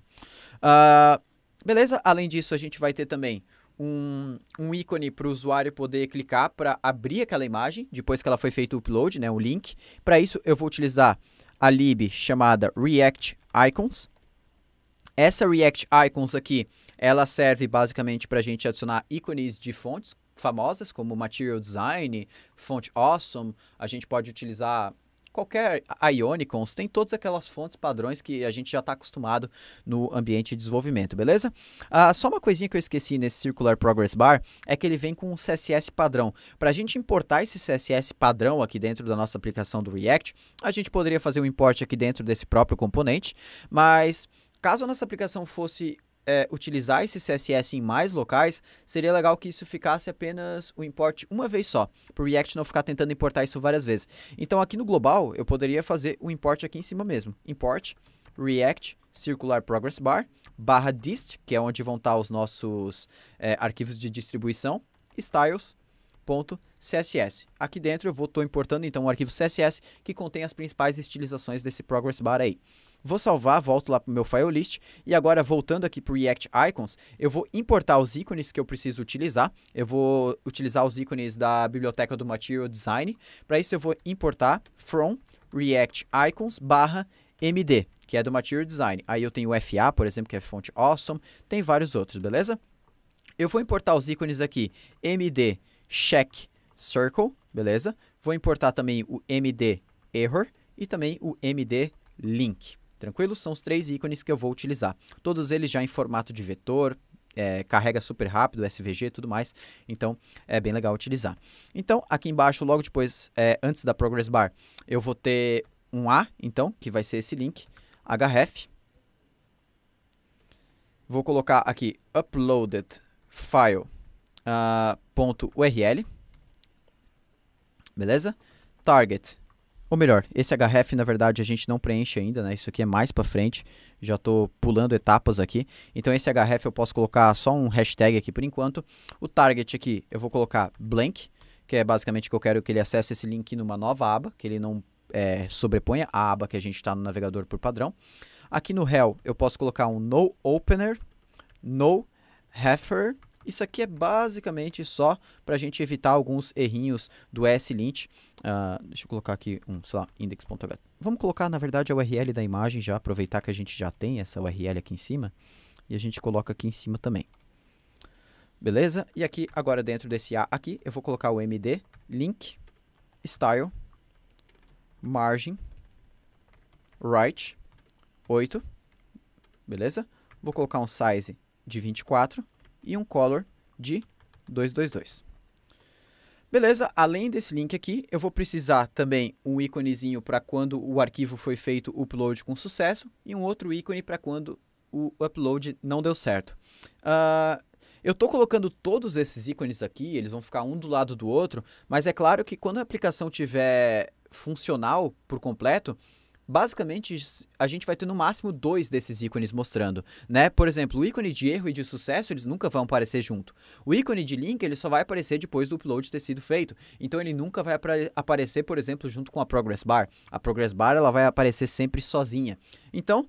Beleza? Além disso, a gente vai ter também um ícone para o usuário poder clicar para abrir aquela imagem, depois que ela foi feito o upload, né, o link. Para isso, eu vou utilizar a lib chamada React Icons. Essa React Icons aqui, ela serve basicamente para a gente adicionar ícones de fontes famosas, como Material Design, Font Awesome. A gente pode utilizar qualquer Ionicons, tem todas aquelas fontes padrões que a gente já está acostumado no ambiente de desenvolvimento, beleza? Só uma coisinha que eu esqueci nesse Circular Progress Bar é que ele vem com um CSS padrão. Para a gente importar esse CSS padrão aqui dentro da nossa aplicação do React, a gente poderia fazer um import aqui dentro desse próprio componente, mas caso a nossa aplicação fosse utilizar esse CSS em mais locais, seria legal que isso ficasse apenas o import uma vez só, para o React não ficar tentando importar isso várias vezes. Então aqui no global, eu poderia fazer o import aqui em cima mesmo. Import React Circular Progress Bar /dist, que é onde vão estar os nossos arquivos de distribuição, styles.css. Aqui dentro eu estou importando então um arquivo CSS que contém as principais estilizações desse Progress Bar aí. Vou salvar, volto lá para o meu file list e agora voltando aqui para o React Icons, eu vou importar os ícones que eu preciso utilizar. Eu vou utilizar os ícones da biblioteca do Material Design. Para isso eu vou importar from React Icons /md, que é do Material Design. Aí eu tenho o FA, por exemplo, que é Font Awesome, tem vários outros, beleza? Eu vou importar os ícones aqui md check circle, beleza? Vou importar também o md error e também o md link. Tranquilo? São os 3 ícones que eu vou utilizar. Todos eles já em formato de vetor, carrega super rápido, SVG e tudo mais. Então, é bem legal utilizar. Então, aqui embaixo, logo depois, antes da Progress Bar, eu vou ter um A, então, que vai ser esse link, href. Vou colocar aqui uploaded file .url. Beleza? Target. Ou melhor, esse href, na verdade, a gente não preenche ainda, né? Isso aqui é mais para frente. Já estou pulando etapas aqui. Então, esse href eu posso colocar só um hashtag aqui por enquanto. O target aqui eu vou colocar blank, que é basicamente que eu quero que ele acesse esse link numa nova aba, que ele não sobreponha a aba que a gente está no navegador por padrão. Aqui no hell eu posso colocar um no opener, no refer Isso aqui é basicamente só para a gente evitar alguns errinhos do ESLint. Deixa eu colocar aqui sei lá, index.ht. Vamos colocar, na verdade, a URL da imagem já, aproveitar que a gente já tem essa URL aqui em cima. E a gente coloca aqui em cima também. Beleza? E aqui, agora dentro desse A aqui, eu vou colocar o MD, link, style, margin, right, 8. Beleza? Vou colocar um size de 24 e um color de 222. Beleza? Além desse link aqui, eu vou precisar também um íconezinho para quando o arquivo foi feito o upload com sucesso e um outro ícone para quando o upload não deu certo. Eu estou colocando todos esses ícones aqui, eles vão ficar um do lado do outro, mas é claro que quando a aplicação tiver funcional por completo, basicamente a gente vai ter no máximo 2 desses ícones mostrando, né? Por exemplo, o ícone de erro e de sucesso, eles nunca vão aparecer junto. O ícone de link, ele só vai aparecer depois do upload ter sido feito. Então ele nunca vai aparecer, por exemplo, junto com a progress bar. A progress bar, ela vai aparecer sempre sozinha. Então,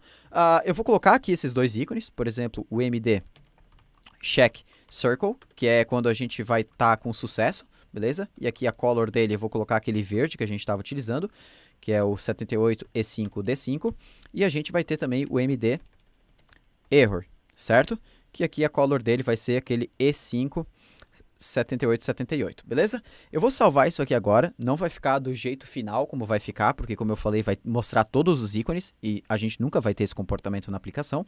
eu vou colocar aqui esses 2 ícones, por exemplo, o MD check circle, que é quando a gente vai estar com sucesso, beleza? E aqui a color dele eu vou colocar aquele verde que a gente estava utilizando, que é o 78E5D5, e a gente vai ter também o MD error, certo? Que aqui a color dele vai ser aquele E5 7878, beleza? Eu vou salvar isso aqui agora, não vai ficar do jeito final como vai ficar, porque como eu falei, vai mostrar todos os ícones e a gente nunca vai ter esse comportamento na aplicação,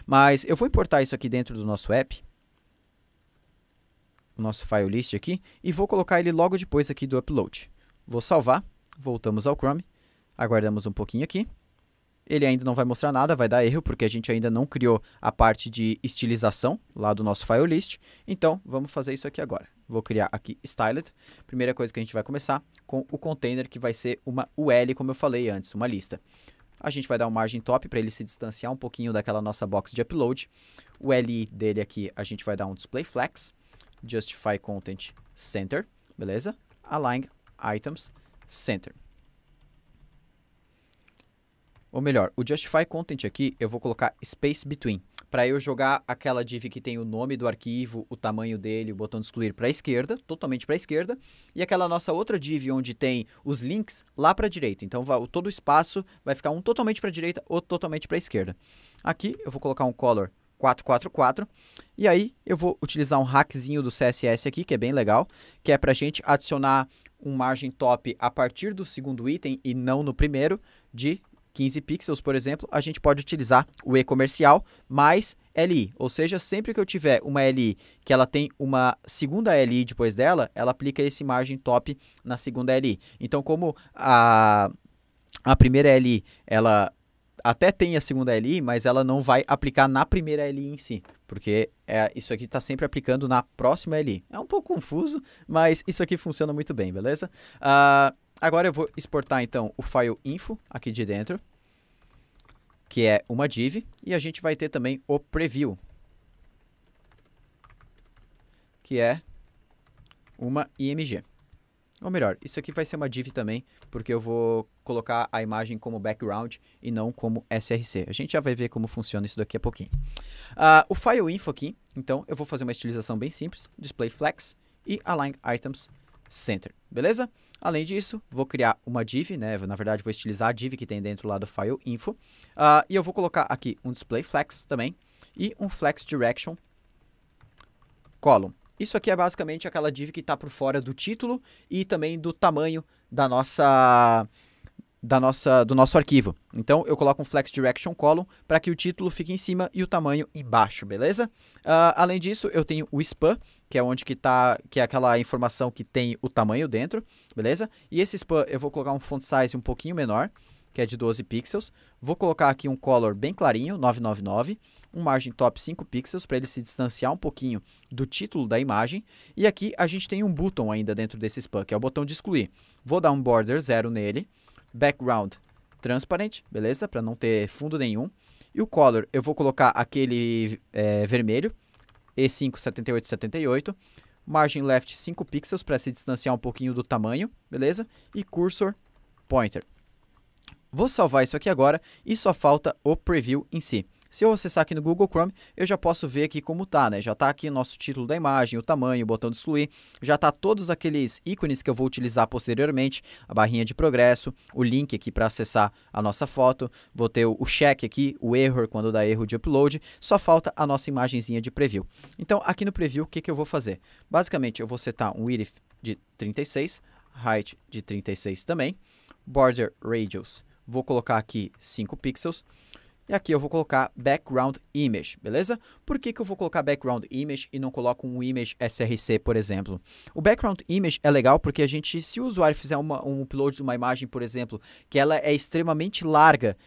mas eu vou importar isso aqui dentro do nosso app, o nosso file list aqui, e vou colocar ele logo depois aqui do upload. Vou salvar, voltamos ao Chrome, aguardamos um pouquinho aqui. Ele ainda não vai mostrar nada, vai dar erro, porque a gente ainda não criou a parte de estilização lá do nosso file list. Então, vamos fazer isso aqui agora. Vou criar aqui styled. Primeira coisa que a gente vai começar com o container, que vai ser uma UL, como eu falei antes, uma lista. A gente vai dar um margin top para ele se distanciar um pouquinho daquela nossa box de upload. O LI dele aqui, a gente vai dar um display flex, justify content center, beleza? Align items center. Ou melhor, o Justify Content aqui, eu vou colocar Space Between, para eu jogar aquela div que tem o nome do arquivo, o tamanho dele, o botão de excluir para a esquerda, totalmente para a esquerda, e aquela nossa outra div onde tem os links lá para a direita. Então, todo o espaço vai ficar um totalmente para a direita, outro totalmente para a esquerda. Aqui, eu vou colocar um color 444, e aí eu vou utilizar um hackzinho do CSS aqui, que é bem legal, que é para a gente adicionar um margin top a partir do segundo item e não no primeiro, de 15 pixels, por exemplo, a gente pode utilizar o e-comercial mais LI, ou seja, sempre que eu tiver uma LI que ela tem uma segunda LI depois dela, ela aplica esse margin top na segunda LI. Então, como a primeira LI, ela até tem a segunda LI, mas ela não vai aplicar na primeira LI em si, porque isso aqui está sempre aplicando na próxima LI. É um pouco confuso, mas isso aqui funciona muito bem, beleza? Agora eu vou exportar então o file info aqui de dentro, que é uma div, e a gente vai ter também o preview, que é uma img. Ou melhor, isso aqui vai ser uma div também, porque eu vou colocar a imagem como background e não como src. A gente já vai ver como funciona isso daqui a pouquinho. O file info aqui, então eu vou fazer uma estilização bem simples, display flex e align items center, beleza? Além disso, vou criar uma div, né? Na verdade, vou estilizar a div que tem dentro lá do file info. E eu vou colocar aqui um display flex também e um flex direction column. Isso aqui é basicamente aquela div que está por fora do título e também do tamanho do nosso arquivo. Então, eu coloco um flex direction column para que o título fique em cima e o tamanho embaixo, beleza? Além disso, eu tenho o span, que é onde que é aquela informação que tem o tamanho dentro, beleza? E esse span eu vou colocar um font size um pouquinho menor, que é de 12 pixels. Vou colocar aqui um color bem clarinho, 999, um margin top 5 pixels para ele se distanciar um pouquinho do título da imagem. E aqui a gente tem um button ainda dentro desse span, que é o botão de excluir. Vou dar um border 0 nele, background transparent, beleza? Para não ter fundo nenhum. E o color eu vou colocar aquele vermelho, E5 7878, margin left 5 pixels para se distanciar um pouquinho do tamanho, beleza? E cursor pointer. Vou salvar isso aqui agora e só falta o preview em si. Se eu acessar aqui no Google Chrome, eu já posso ver aqui como tá, né? Já tá aqui o nosso título da imagem, o tamanho, o botão de excluir, já tá todos aqueles ícones que eu vou utilizar posteriormente, a barrinha de progresso, o link aqui para acessar a nossa foto, vou ter o check aqui, o error quando dá erro de upload, só falta a nossa imagenzinha de preview. Então, aqui no preview, o que que eu vou fazer? Basicamente, eu vou setar um width de 36, height de 36 também, border radius, vou colocar aqui 5 pixels, e aqui eu vou colocar background image, beleza? Por que que eu vou colocar background image e não coloco um image src, por exemplo? O background image é legal porque a gente, se o usuário fizer um upload de uma imagem, por exemplo, que ela é extremamente larga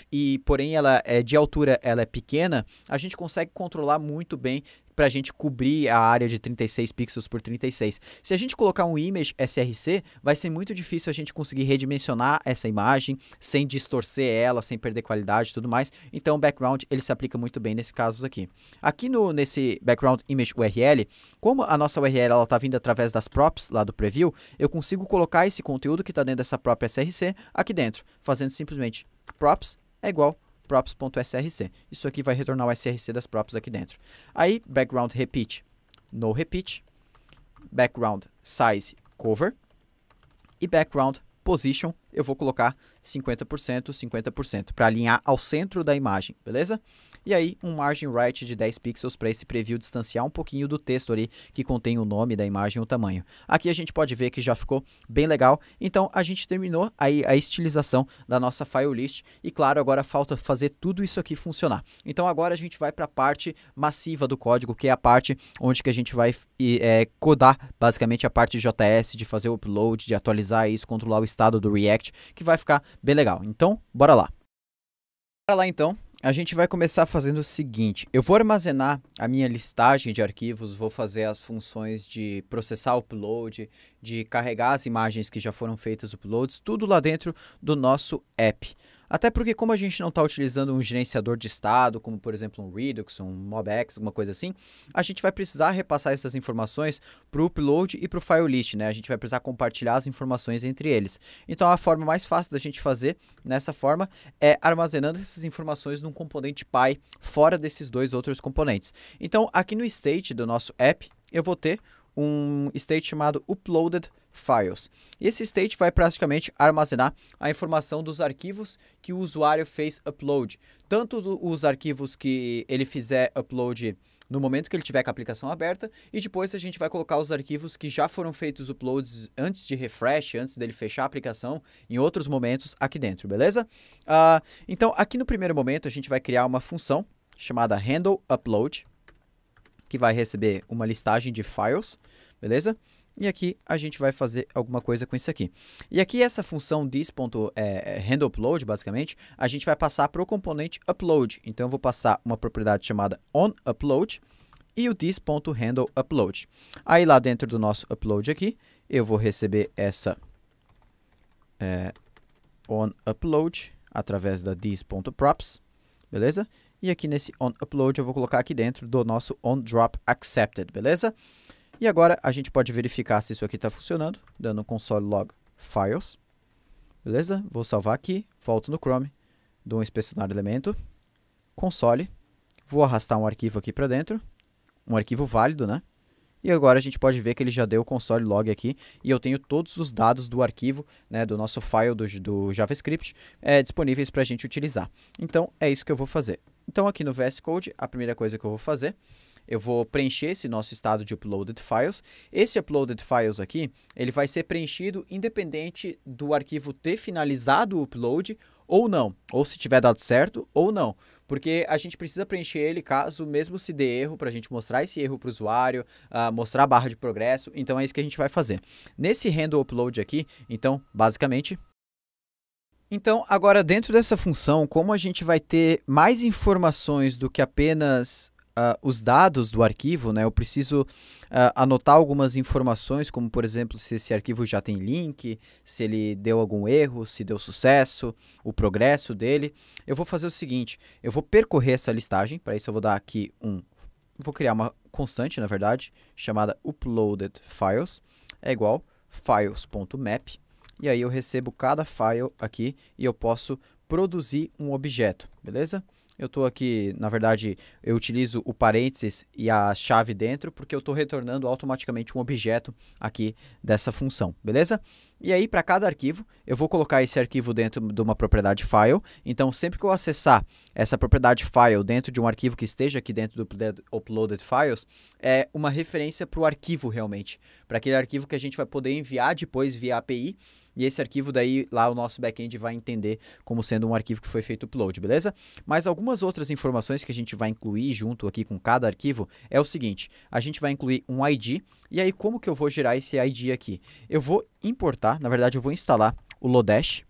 e porém ela é de altura, ela é pequena, a gente consegue controlar muito bem para a gente cobrir a área de 36 pixels por 36. Se a gente colocar um image src, vai ser muito difícil a gente conseguir redimensionar essa imagem sem distorcer ela, sem perder qualidade e tudo mais. Então o background ele se aplica muito bem nesse caso aqui. Aqui nesse background image URL, como a nossa URL está vindo através das props lá do preview, eu consigo colocar esse conteúdo que está dentro dessa própria src aqui dentro, fazendo simplesmente props é igual props.src. Isso aqui vai retornar o src das props aqui dentro. Aí, background repeat, no repeat, background size cover e background position, eu vou colocar 50%, 50%, para alinhar ao centro da imagem, beleza? E aí, um margin right de 10 pixels para esse preview distanciar um pouquinho do texto ali que contém o nome da imagem e o tamanho. Aqui a gente pode ver que já ficou bem legal. Então, a gente terminou aí a estilização da nossa file list. E claro, agora falta fazer tudo isso aqui funcionar. Então, agora a gente vai para a parte massiva do código, que é a parte onde que a gente vai codar basicamente a parte JS, de fazer o upload, de atualizar isso, controlar o estado do React, que vai ficar bem legal. Então, bora lá. Bora lá então. A gente vai começar fazendo o seguinte, eu vou armazenar a minha listagem de arquivos, vou fazer as funções de processar o upload, de carregar as imagens que já foram feitas uploads, tudo lá dentro do nosso app. Até porque como a gente não está utilizando um gerenciador de estado, como por exemplo um Redux, um MobX, alguma coisa assim, a gente vai precisar repassar essas informações para o upload e para o file list, né? A gente vai precisar compartilhar as informações entre eles. Então a forma mais fácil da gente fazer nessa forma é armazenando essas informações num componente Py fora desses dois outros componentes. Então aqui no state do nosso app eu vou ter um state chamado uploaded files. E esse state vai praticamente armazenar a informação dos arquivos que o usuário fez upload. Tanto os arquivos que ele fizer upload no momento que ele tiver com a aplicação aberta, e depois a gente vai colocar os arquivos que já foram feitos uploads antes de refresh, antes dele fechar a aplicação, em outros momentos aqui dentro, beleza? Então, aqui no primeiro momento, a gente vai criar uma função chamada handleUpload, que vai receber uma listagem de files, beleza? E aqui a gente vai fazer alguma coisa com isso aqui. E aqui essa função this.handleUpload, basicamente, a gente vai passar para o componente upload. Então eu vou passar uma propriedade chamada onUpload e o this.handleUpload. Aí lá dentro do nosso upload aqui, eu vou receber essa onUpload através da this.props, beleza? E aqui nesse onUpload eu vou colocar aqui dentro do nosso onDropAccepted, beleza? E agora a gente pode verificar se isso aqui está funcionando, dando console log files, beleza? Vou salvar aqui, volto no Chrome, dou um inspecionar elemento, console, vou arrastar um arquivo aqui para dentro, um arquivo válido, né? E agora a gente pode ver que ele já deu o console log aqui e eu tenho todos os dados do arquivo, né, do nosso file do JavaScript disponíveis para a gente utilizar. Então é isso que eu vou fazer. Então aqui no VS Code, a primeira coisa que eu vou fazer, eu vou preencher esse nosso estado de uploaded files. Esse uploaded files aqui, ele vai ser preenchido independente do arquivo ter finalizado o upload ou não, ou se tiver dado certo ou não, porque a gente precisa preencher ele caso mesmo se dê erro, para a gente mostrar esse erro para o usuário, mostrar a barra de progresso, então é isso que a gente vai fazer. Nesse handle upload aqui, então, basicamente... Então, agora dentro dessa função, como a gente vai ter mais informações do que apenas... os dados do arquivo, né? Eu preciso anotar algumas informações, como por exemplo, se esse arquivo já tem link, se ele deu algum erro, se deu sucesso, o progresso dele. Eu vou fazer o seguinte, eu vou percorrer essa listagem, para isso eu vou dar aqui vou criar uma constante, na verdade, chamada uploaded files, é igual files.map, e aí eu recebo cada file aqui e eu posso produzir um objeto, beleza? Eu estou aqui, na verdade, eu utilizo o parênteses e a chave dentro, porque eu estou retornando automaticamente um objeto aqui dessa função, beleza? E aí, para cada arquivo, eu vou colocar esse arquivo dentro de uma propriedade file. Então, sempre que eu acessar essa propriedade file dentro de um arquivo que esteja aqui dentro do uploaded files, é uma referência para o arquivo realmente, para aquele arquivo que a gente vai poder enviar depois via API. E esse arquivo daí, lá o nosso back-end vai entender como sendo um arquivo que foi feito upload, beleza? Mas algumas outras informações que a gente vai incluir junto aqui com cada arquivo é o seguinte, a gente vai incluir um ID, e aí como que eu vou gerar esse ID aqui? Eu vou importar, na verdade eu vou instalar o Lodash,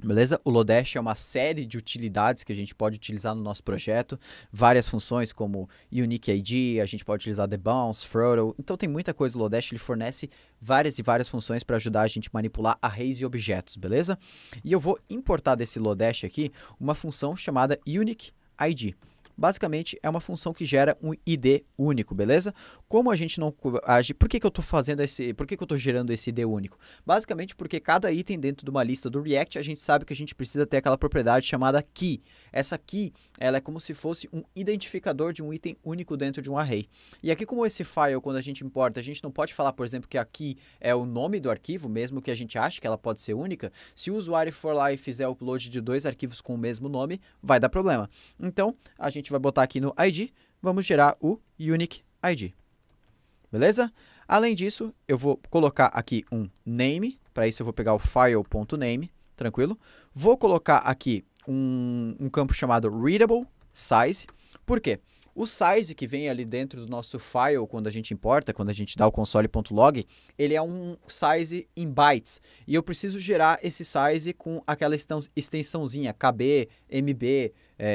beleza? O Lodash é uma série de utilidades que a gente pode utilizar no nosso projeto, várias funções como Unique ID, a gente pode utilizar Debounce, Throttle, então tem muita coisa. O Lodash ele fornece várias e várias funções para ajudar a gente a manipular arrays e objetos, beleza? E eu vou importar desse Lodash aqui uma função chamada Unique ID. Basicamente, é uma função que gera um ID único, beleza? Como a gente não age, por que eu estou fazendo por que eu estou gerando esse ID único? Basicamente porque cada item dentro de uma lista do React, a gente sabe que a gente precisa ter aquela propriedade chamada key. Essa key, ela é como se fosse um identificador de um item único dentro de um array. E aqui, como esse file, quando a gente importa, a gente não pode falar, por exemplo, que a key é o nome do arquivo, mesmo que a gente ache que ela pode ser única. Se o usuário for lá e fizer o upload de 2 arquivos com o mesmo nome, vai dar problema. Então, a gente vai botar aqui no ID, vamos gerar o Unique ID. Beleza? Além disso, eu vou colocar aqui um name, para isso eu vou pegar o file.name, tranquilo? Vou colocar aqui um campo chamado readable size. Por quê? O size que vem ali dentro do nosso file, quando a gente importa, quando a gente dá o console.log, ele é um size em bytes. E eu preciso gerar esse size com aquela extensãozinha, KB, MB,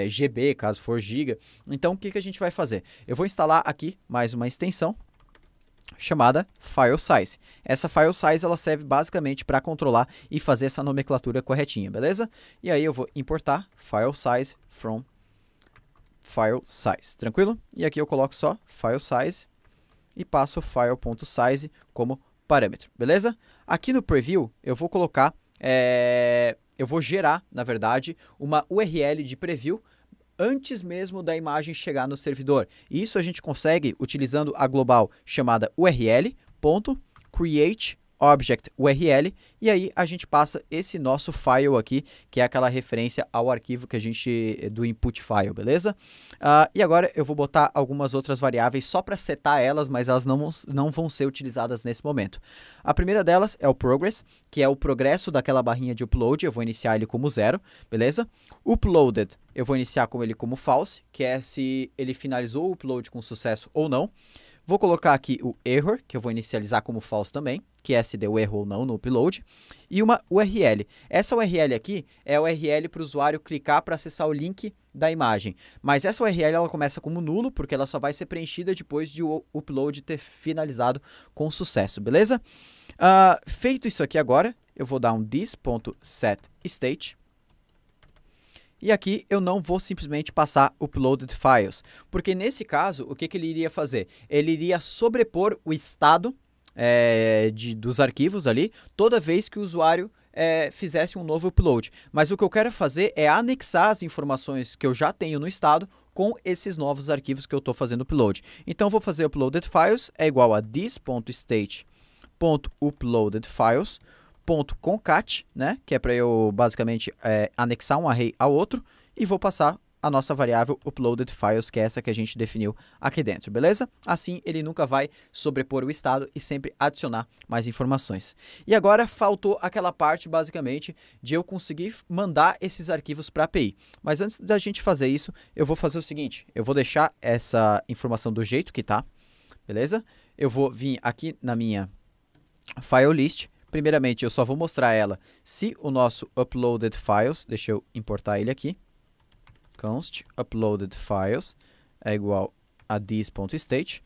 GB, caso for giga. Então, o que a gente vai fazer? Eu vou instalar aqui mais uma extensão chamada file size. Essa file size ela serve basicamente para controlar e fazer essa nomenclatura corretinha, beleza? E aí eu vou importar file size from file size, tranquilo? E aqui eu coloco só file size e passo file.size como parâmetro, beleza? Aqui no preview eu vou colocar, eu vou gerar, na verdade, uma URL de preview antes mesmo da imagem chegar no servidor. E isso a gente consegue utilizando a global chamada url.createObjectURL, e aí a gente passa esse nosso file aqui, que é aquela referência ao arquivo que a gente do input file, beleza? E agora eu vou botar algumas outras variáveis só para setar elas, mas elas não vão ser utilizadas nesse momento. A primeira delas é o progress, que é o progresso daquela barrinha de upload. Eu vou iniciar ele como 0, beleza? Uploaded, eu vou iniciar com ele como false, que é se ele finalizou o upload com sucesso ou não. Vou colocar aqui o error, que eu vou inicializar como false também, que é se deu erro ou não no upload, e uma URL. Essa URL aqui é a URL para o usuário clicar para acessar o link da imagem, mas essa URL ela começa como nulo, porque ela só vai ser preenchida depois de o upload ter finalizado com sucesso, beleza? Feito isso aqui agora, eu vou dar um this.setState. E aqui eu não vou simplesmente passar uploaded files, porque nesse caso, o que ele iria fazer? Ele iria sobrepor o estado dos arquivos ali, toda vez que o usuário fizesse um novo upload. Mas o que eu quero fazer é anexar as informações que eu já tenho no estado com esses novos arquivos que eu estou fazendo upload. Então, eu vou fazer uploaded files é igual a this.state.uploadedfiles.concat, né? Que é para eu basicamente anexar um array ao outro, e vou passar a nossa variável uploaded files, que é essa que a gente definiu aqui dentro, beleza? Assim, ele nunca vai sobrepor o estado e sempre adicionar mais informações. E agora faltou aquela parte, basicamente, de eu conseguir mandar esses arquivos para a API. Mas antes da gente fazer isso, eu vou fazer o seguinte, eu vou deixar essa informação do jeito que tá, beleza? Eu vou vir aqui na minha file list. Primeiramente, eu só vou mostrar ela se o nosso uploaded files, deixa eu importar ele aqui, const uploaded files é igual a this.state.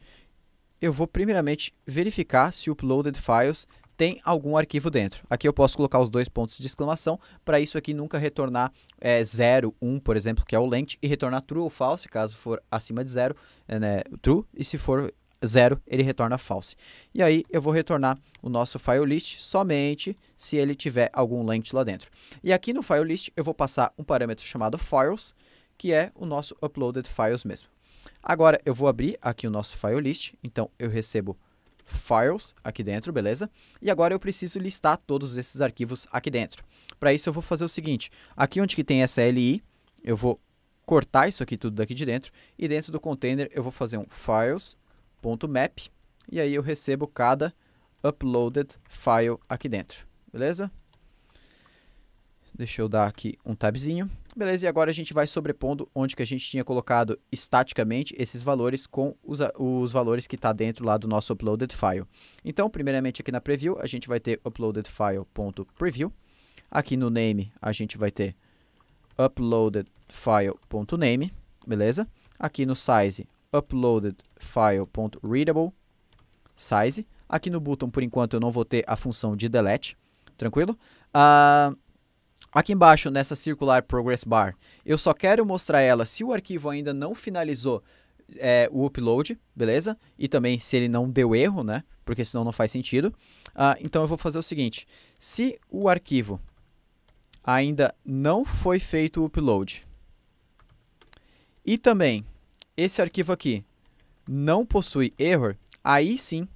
Eu vou primeiramente verificar se o uploaded files tem algum arquivo dentro. Aqui eu posso colocar os 2 pontos de exclamação, para isso aqui nunca retornar 0, 1, por exemplo, que é o length, e retornar true ou false, caso for acima de 0, né, true, e se for 0, ele retorna false. E aí eu vou retornar o nosso file list somente se ele tiver algum length lá dentro. E aqui no file list eu vou passar um parâmetro chamado files, que é o nosso uploaded files mesmo. Agora eu vou abrir aqui o nosso file list, então eu recebo files aqui dentro, beleza? E agora eu preciso listar todos esses arquivos aqui dentro. Para isso eu vou fazer o seguinte, aqui onde que tem essa LI, eu vou cortar isso aqui tudo daqui de dentro, e dentro do container eu vou fazer um files.map, e aí eu recebo cada uploaded file aqui dentro, beleza? Deixa eu dar aqui um tabzinho. Beleza, e agora a gente vai sobrepondo onde que a gente tinha colocado estaticamente esses valores com os valores que está dentro lá do nosso uploaded file. Então, primeiramente aqui na preview, a gente vai ter uploaded file.preview. Aqui no name, a gente vai ter uploaded file.name, beleza? Aqui no size, uploaded file.readable size. Aqui no button, por enquanto, eu não vou ter a função de delete, tranquilo? Aqui embaixo, nessa circular progress bar, eu só quero mostrar ela se o arquivo ainda não finalizou o upload, beleza? E também se ele não deu erro, né? Porque senão não faz sentido. Então eu vou fazer o seguinte, se o arquivo ainda não foi feito o upload e também esse arquivo aqui não possui error, aí sim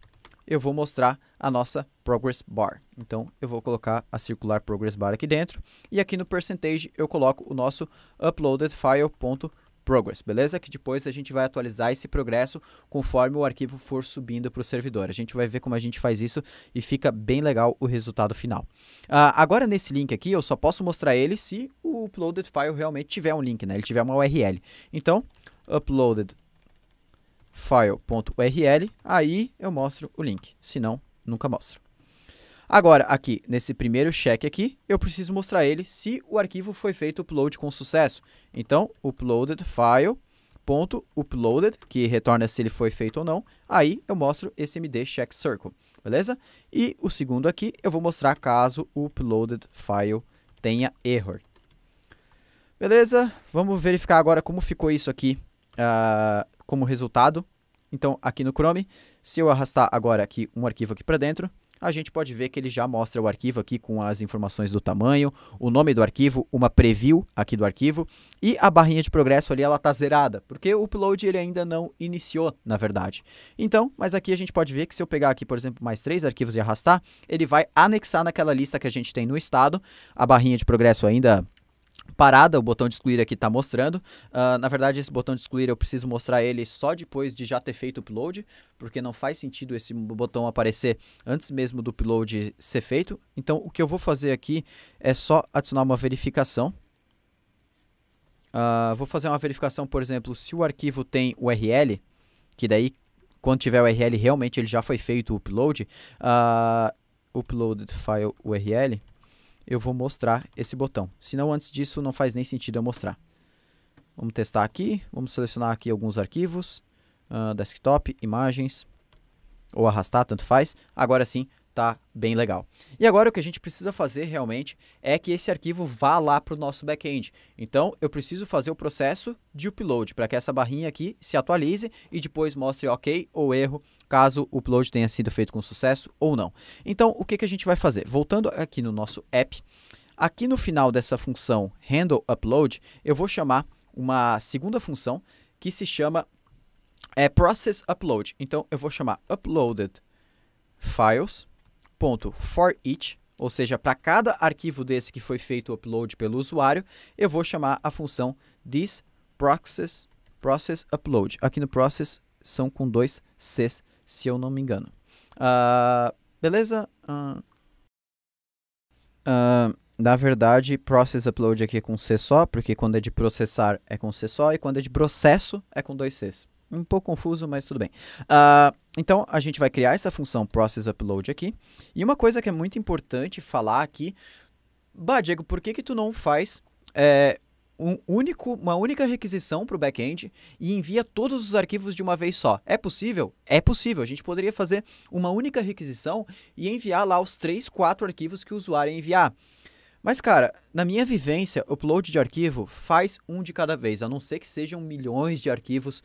eu vou mostrar a nossa progress bar. Então, eu vou colocar a circular progress bar aqui dentro. E aqui no percentage, eu coloco o nosso uploaded file.progress, beleza? Que depois a gente vai atualizar esse progresso conforme o arquivo for subindo para o servidor. A gente vai ver como a gente faz isso e fica bem legal o resultado final. Agora, nesse link aqui, eu só posso mostrar ele se o uploaded file realmente tiver um link, né? Ele tiver uma URL. Então, uploaded file.url, aí eu mostro o link, senão nunca mostro. Agora, aqui, nesse primeiro check aqui, eu preciso mostrar ele se o arquivo foi feito upload com sucesso. Então, uploaded file.uploaded, que retorna se ele foi feito ou não, aí eu mostro esse md check circle, beleza? E o segundo aqui, eu vou mostrar caso o uploaded file tenha error. Beleza? Vamos verificar agora como ficou isso aqui como resultado. Então, aqui no Chrome, se eu arrastar agora aqui um arquivo aqui para dentro, a gente pode ver que ele já mostra o arquivo aqui com as informações do tamanho, o nome do arquivo, uma preview aqui do arquivo e a barrinha de progresso ali, ela está zerada, porque o upload ele ainda não iniciou, na verdade. Então, mas aqui a gente pode ver que se eu pegar aqui, por exemplo, mais 3 arquivos e arrastar, ele vai anexar naquela lista que a gente tem no estado, a barrinha de progresso ainda parada, o botão de excluir aqui está mostrando. Na verdade, esse botão de excluir eu preciso mostrar ele só depois de já ter feito o upload, porque não faz sentido esse botão aparecer antes mesmo do upload ser feito. Então, o que eu vou fazer aqui é só adicionar uma verificação. Vou fazer uma verificação, por exemplo, se o arquivo tem URL, que daí, quando tiver URL, realmente ele já foi feito o upload. Uploaded file URL. Eu vou mostrar esse botão. Senão, antes disso, não faz nem sentido eu mostrar. Vamos testar aqui. Vamos selecionar aqui alguns arquivos. Desktop, imagens. Ou arrastar, tanto faz. Agora sim, tá bem legal. E agora o que a gente precisa fazer realmente é que esse arquivo vá lá para o nosso back-end. Então, eu preciso fazer o processo de upload para que essa barrinha aqui se atualize e depois mostre ok ou erro, caso o upload tenha sido feito com sucesso ou não. Então, o que que a gente vai fazer? Voltando aqui no nosso app, aqui no final dessa função handleUpload, eu vou chamar uma segunda função que se chama processUpload. Então, eu vou chamar uploadedFiles.forEach, ou seja, para cada arquivo desse que foi feito o upload pelo usuário, eu vou chamar a função thisProcessUpload. Aqui no process são com 2 Cs, se eu não me engano. Beleza? Na verdade, process upload aqui é com C só, porque quando é de processar é com C só, e quando é de processo é com 2 Cs. Um pouco confuso, mas tudo bem. Então, a gente vai criar essa função processUpload aqui. E uma coisa que é muito importante falar aqui, Diego, por que tu não faz uma única requisição para o back-end e envia todos os arquivos de uma vez só? É possível? É possível. A gente poderia fazer uma única requisição e enviar lá os 3, 4 arquivos que o usuário enviar. Mas, cara, na minha vivência, upload de arquivo faz um de cada vez, a não ser que sejam milhões de arquivos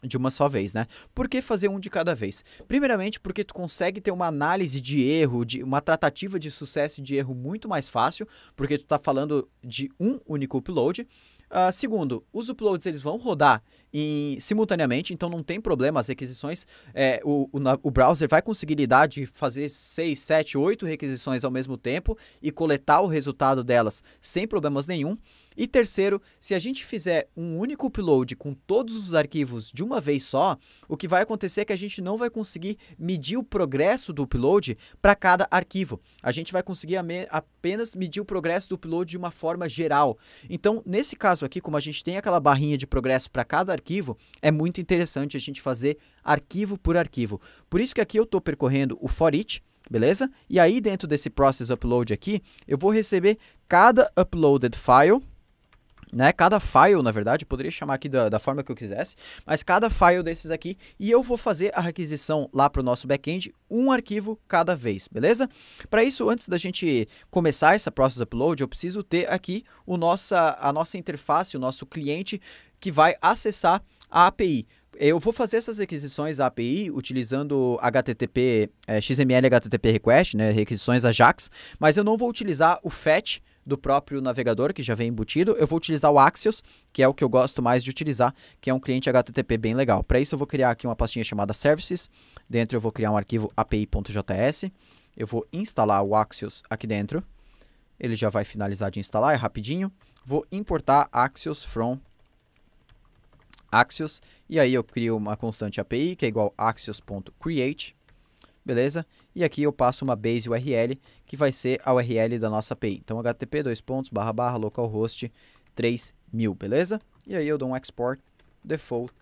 de uma só vez, né? Por que fazer um de cada vez? Primeiramente, porque tu consegue ter uma análise de erro, uma tratativa de sucesso e de erro muito mais fácil, porque tu tá falando de um único upload. Segundo, os uploads eles vão rodar simultaneamente, então não tem problema, as requisições, o browser vai conseguir lidar de fazer 6, 7, 8 requisições ao mesmo tempo e coletar o resultado delas sem problemas nenhum. E terceiro, se a gente fizer um único upload com todos os arquivos de uma vez só, o que vai acontecer é que a gente não vai conseguir medir o progresso do upload para cada arquivo. A gente vai conseguir apenas medir o progresso do upload de uma forma geral. Então, nesse caso aqui, como a gente tem aquela barrinha de progresso para cada arquivo, é muito interessante a gente fazer arquivo por arquivo. Por isso que aqui eu estou percorrendo o for each, beleza? E aí dentro desse process upload aqui, eu vou receber cada uploaded file, né? Cada file, na verdade, eu poderia chamar aqui da forma que eu quisesse, mas cada file desses aqui, e eu vou fazer a requisição lá para o nosso back-end, um arquivo cada vez, beleza? Para isso, antes da gente começar essa process upload, eu preciso ter aqui a nossa interface, o nosso cliente que vai acessar a API. Eu vou fazer essas requisições à API utilizando HTTP, XML HTTP request, né, requisições AJAX, mas eu não vou utilizar o fetch do próprio navegador, que já vem embutido. Eu vou utilizar o Axios, que é o que eu gosto mais de utilizar, que é um cliente HTTP bem legal. Para isso eu vou criar aqui uma pastinha chamada services, dentro eu vou criar um arquivo api.js, eu vou instalar o Axios aqui dentro, ele já vai finalizar de instalar, é rapidinho. Vou importar Axios from Axios, e aí eu crio uma constante API, que é igual axios.create, beleza? E aqui eu passo uma base URL, que vai ser a URL da nossa API. Então, http://localhost 3000, beleza? E aí eu dou um export default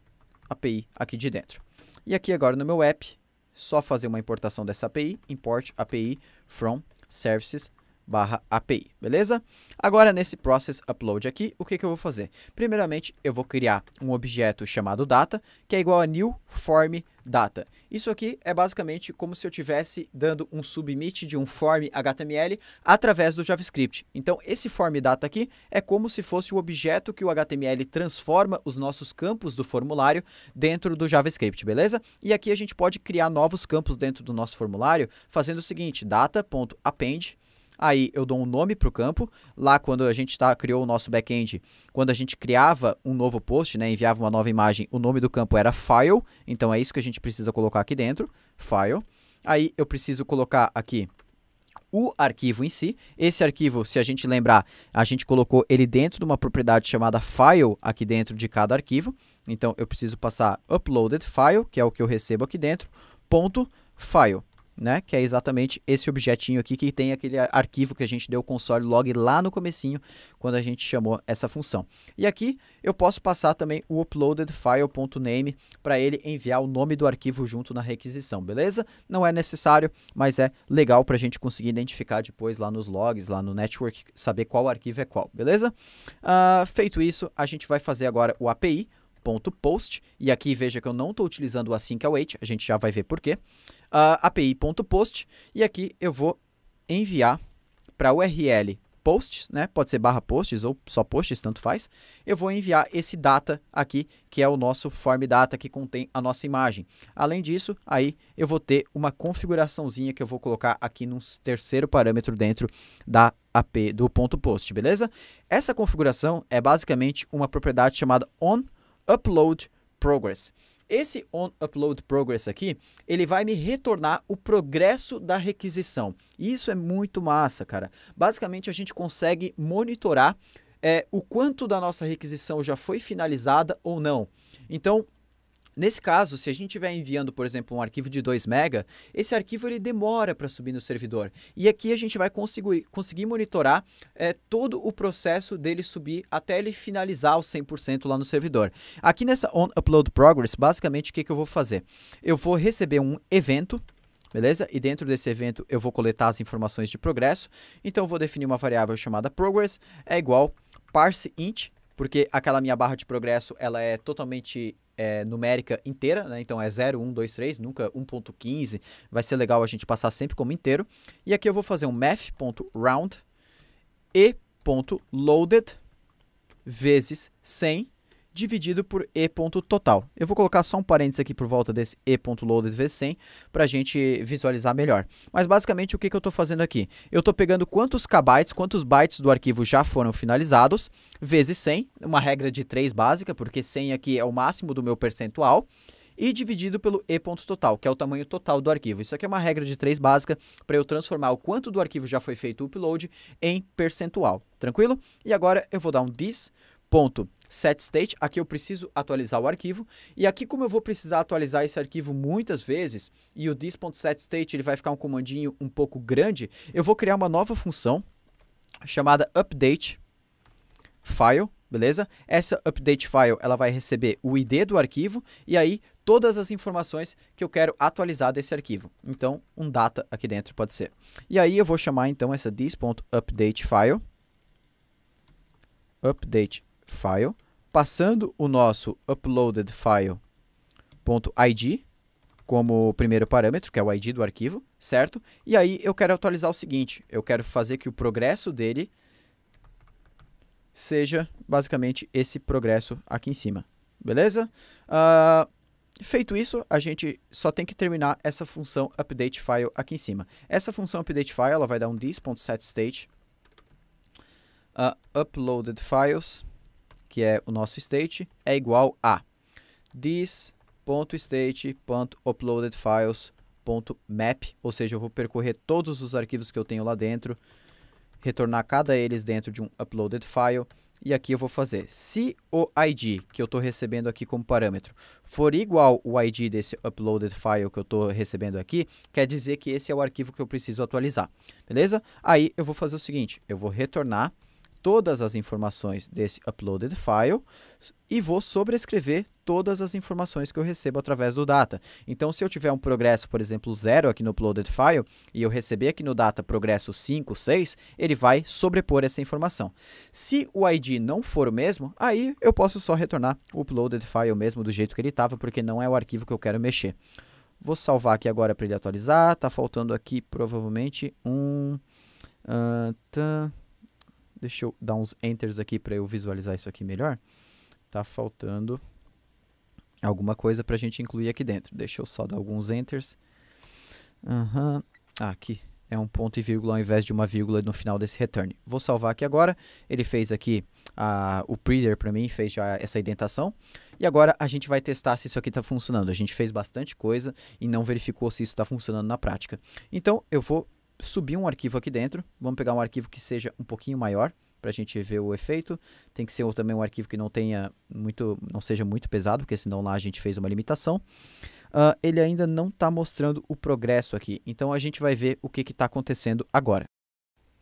API aqui de dentro. E aqui agora no meu app, só fazer uma importação dessa API, import API from services/API, beleza? Agora nesse process upload aqui, o que eu vou fazer? Primeiramente, eu vou criar um objeto chamado data, que é igual a new form data. Isso aqui é basicamente como se eu estivesse dando um submit de um form HTML através do JavaScript. Então, esse form data aqui é como se fosse o objeto que o HTML transforma os nossos campos do formulário dentro do JavaScript, beleza? E aqui a gente pode criar novos campos dentro do nosso formulário fazendo o seguinte, data.append. Aí eu dou um nome para o campo. Lá quando a gente criou o nosso back-end, quando a gente criava um novo post, né, enviava uma nova imagem, o nome do campo era file. Então é isso que a gente precisa colocar aqui dentro, file. Aí eu preciso colocar aqui o arquivo em si. Esse arquivo, se a gente lembrar, a gente colocou ele dentro de uma propriedade chamada file aqui dentro de cada arquivo. Então eu preciso passar uploaded file, que é o que eu recebo aqui dentro, ponto file. Né? Que é exatamente esse objetinho aqui que tem aquele arquivo que a gente deu o console log lá no comecinho, quando a gente chamou essa função. E aqui eu posso passar também o uploaded file.name para ele enviar o nome do arquivo junto na requisição, beleza? Não é necessário, mas é legal para a gente conseguir identificar depois lá nos logs, lá no network, saber qual arquivo é qual, beleza? Feito isso, a gente vai fazer agora o API .post, e aqui veja que eu não estou utilizando o async await, a gente já vai ver por quê. API.post, e aqui eu vou enviar para a URL posts, né? Pode ser /posts ou só posts, tanto faz. Eu vou enviar esse data aqui, que é o nosso form data que contém a nossa imagem. Além disso, aí eu vou ter uma configuraçãozinha que eu vou colocar aqui num terceiro parâmetro dentro da AP do .post, beleza? Essa configuração é basicamente uma propriedade chamada onUploadProgress. Esse onUploadProgress aqui, ele vai me retornar o progresso da requisição. E isso é muito massa, cara. Basicamente, a gente consegue monitorar o quanto da nossa requisição já foi finalizada ou não. Então, nesse caso, se a gente estiver enviando, por exemplo, um arquivo de 2 MB, esse arquivo ele demora para subir no servidor. E aqui a gente vai conseguir monitorar todo o processo dele subir até ele finalizar o 100% lá no servidor. Aqui nessa onUploadProgress, basicamente o que eu vou fazer? Eu vou receber um evento, beleza? E dentro desse evento eu vou coletar as informações de progresso. Então eu vou definir uma variável chamada progress, é igual parseInt, porque aquela minha barra de progresso ela é totalmente numérica inteira, né? Então é 0, 1, 2, 3, nunca 1.15, vai ser legal a gente passar sempre como inteiro. E aqui eu vou fazer um math.round e.loaded vezes 100, dividido por e.total. Eu vou colocar só um parênteses aqui por volta desse e.loaded vezes 100 para a gente visualizar melhor. Mas basicamente o que eu estou fazendo aqui? Eu estou pegando quantos kbytes, quantos bytes do arquivo já foram finalizados, vezes 100, uma regra de 3 básica, porque 100 aqui é o máximo do meu percentual, e dividido pelo e.total, que é o tamanho total do arquivo. Isso aqui é uma regra de 3 básica para eu transformar o quanto do arquivo já foi feito o upload em percentual. Tranquilo? E agora eu vou dar um this.setState, aqui eu preciso atualizar o arquivo, e aqui como eu vou precisar atualizar esse arquivo muitas vezes, e o this.setState ele vai ficar um comandinho um pouco grande, eu vou criar uma nova função chamada updateFile, beleza? Essa updateFile ela vai receber o ID do arquivo, e aí todas as informações que eu quero atualizar desse arquivo. Então, um data aqui dentro pode ser. E aí eu vou chamar então essa this.updateFile, updateFile, passando o nosso uploadedFile.id como primeiro parâmetro, que é o ID do arquivo, certo? E aí eu quero atualizar o seguinte, eu quero fazer que o progresso dele seja basicamente esse progresso aqui em cima, beleza? Feito isso, a gente só tem que terminar essa função updateFile aqui em cima. Essa função updateFile ela vai dar um this.setState uploaded files, que é o nosso state, é igual a this.state.uploadedfiles.map, ou seja, eu vou percorrer todos os arquivos que eu tenho lá dentro, retornar cada eles dentro de um uploaded file, e aqui eu vou fazer, se o ID que eu estou recebendo aqui como parâmetro for igual ao ID desse uploaded file que eu estou recebendo aqui, quer dizer que esse é o arquivo que eu preciso atualizar, beleza? Aí eu vou fazer o seguinte, eu vou retornar todas as informações desse uploaded file e vou sobrescrever todas as informações que eu recebo através do data. Então, se eu tiver um progresso, por exemplo, 0 aqui no uploaded file e eu receber aqui no data progresso 5, 6, ele vai sobrepor essa informação. Se o ID não for o mesmo, aí eu posso só retornar o uploaded file mesmo do jeito que ele estava, porque não é o arquivo que eu quero mexer. Vou salvar aqui agora para ele atualizar. Está faltando aqui provavelmente um... Deixa eu dar uns enters aqui para eu visualizar isso aqui melhor. Tá faltando alguma coisa para a gente incluir aqui dentro. Deixa eu só dar alguns enters. Aqui é um ponto e vírgula ao invés de uma vírgula no final desse return. Vou salvar aqui agora. Ele fez aqui, o Preader para mim fez já essa indentação. E agora a gente vai testar se isso aqui está funcionando. A gente fez bastante coisa e não verificou se isso está funcionando na prática. Então eu vou subir um arquivo aqui dentro, vamos pegar um arquivo que seja um pouquinho maior para a gente ver o efeito. Tem que ser também um arquivo que não seja muito pesado, porque senão lá a gente fez uma limitação. Ele ainda não está mostrando o progresso aqui, então a gente vai ver o que está acontecendo agora.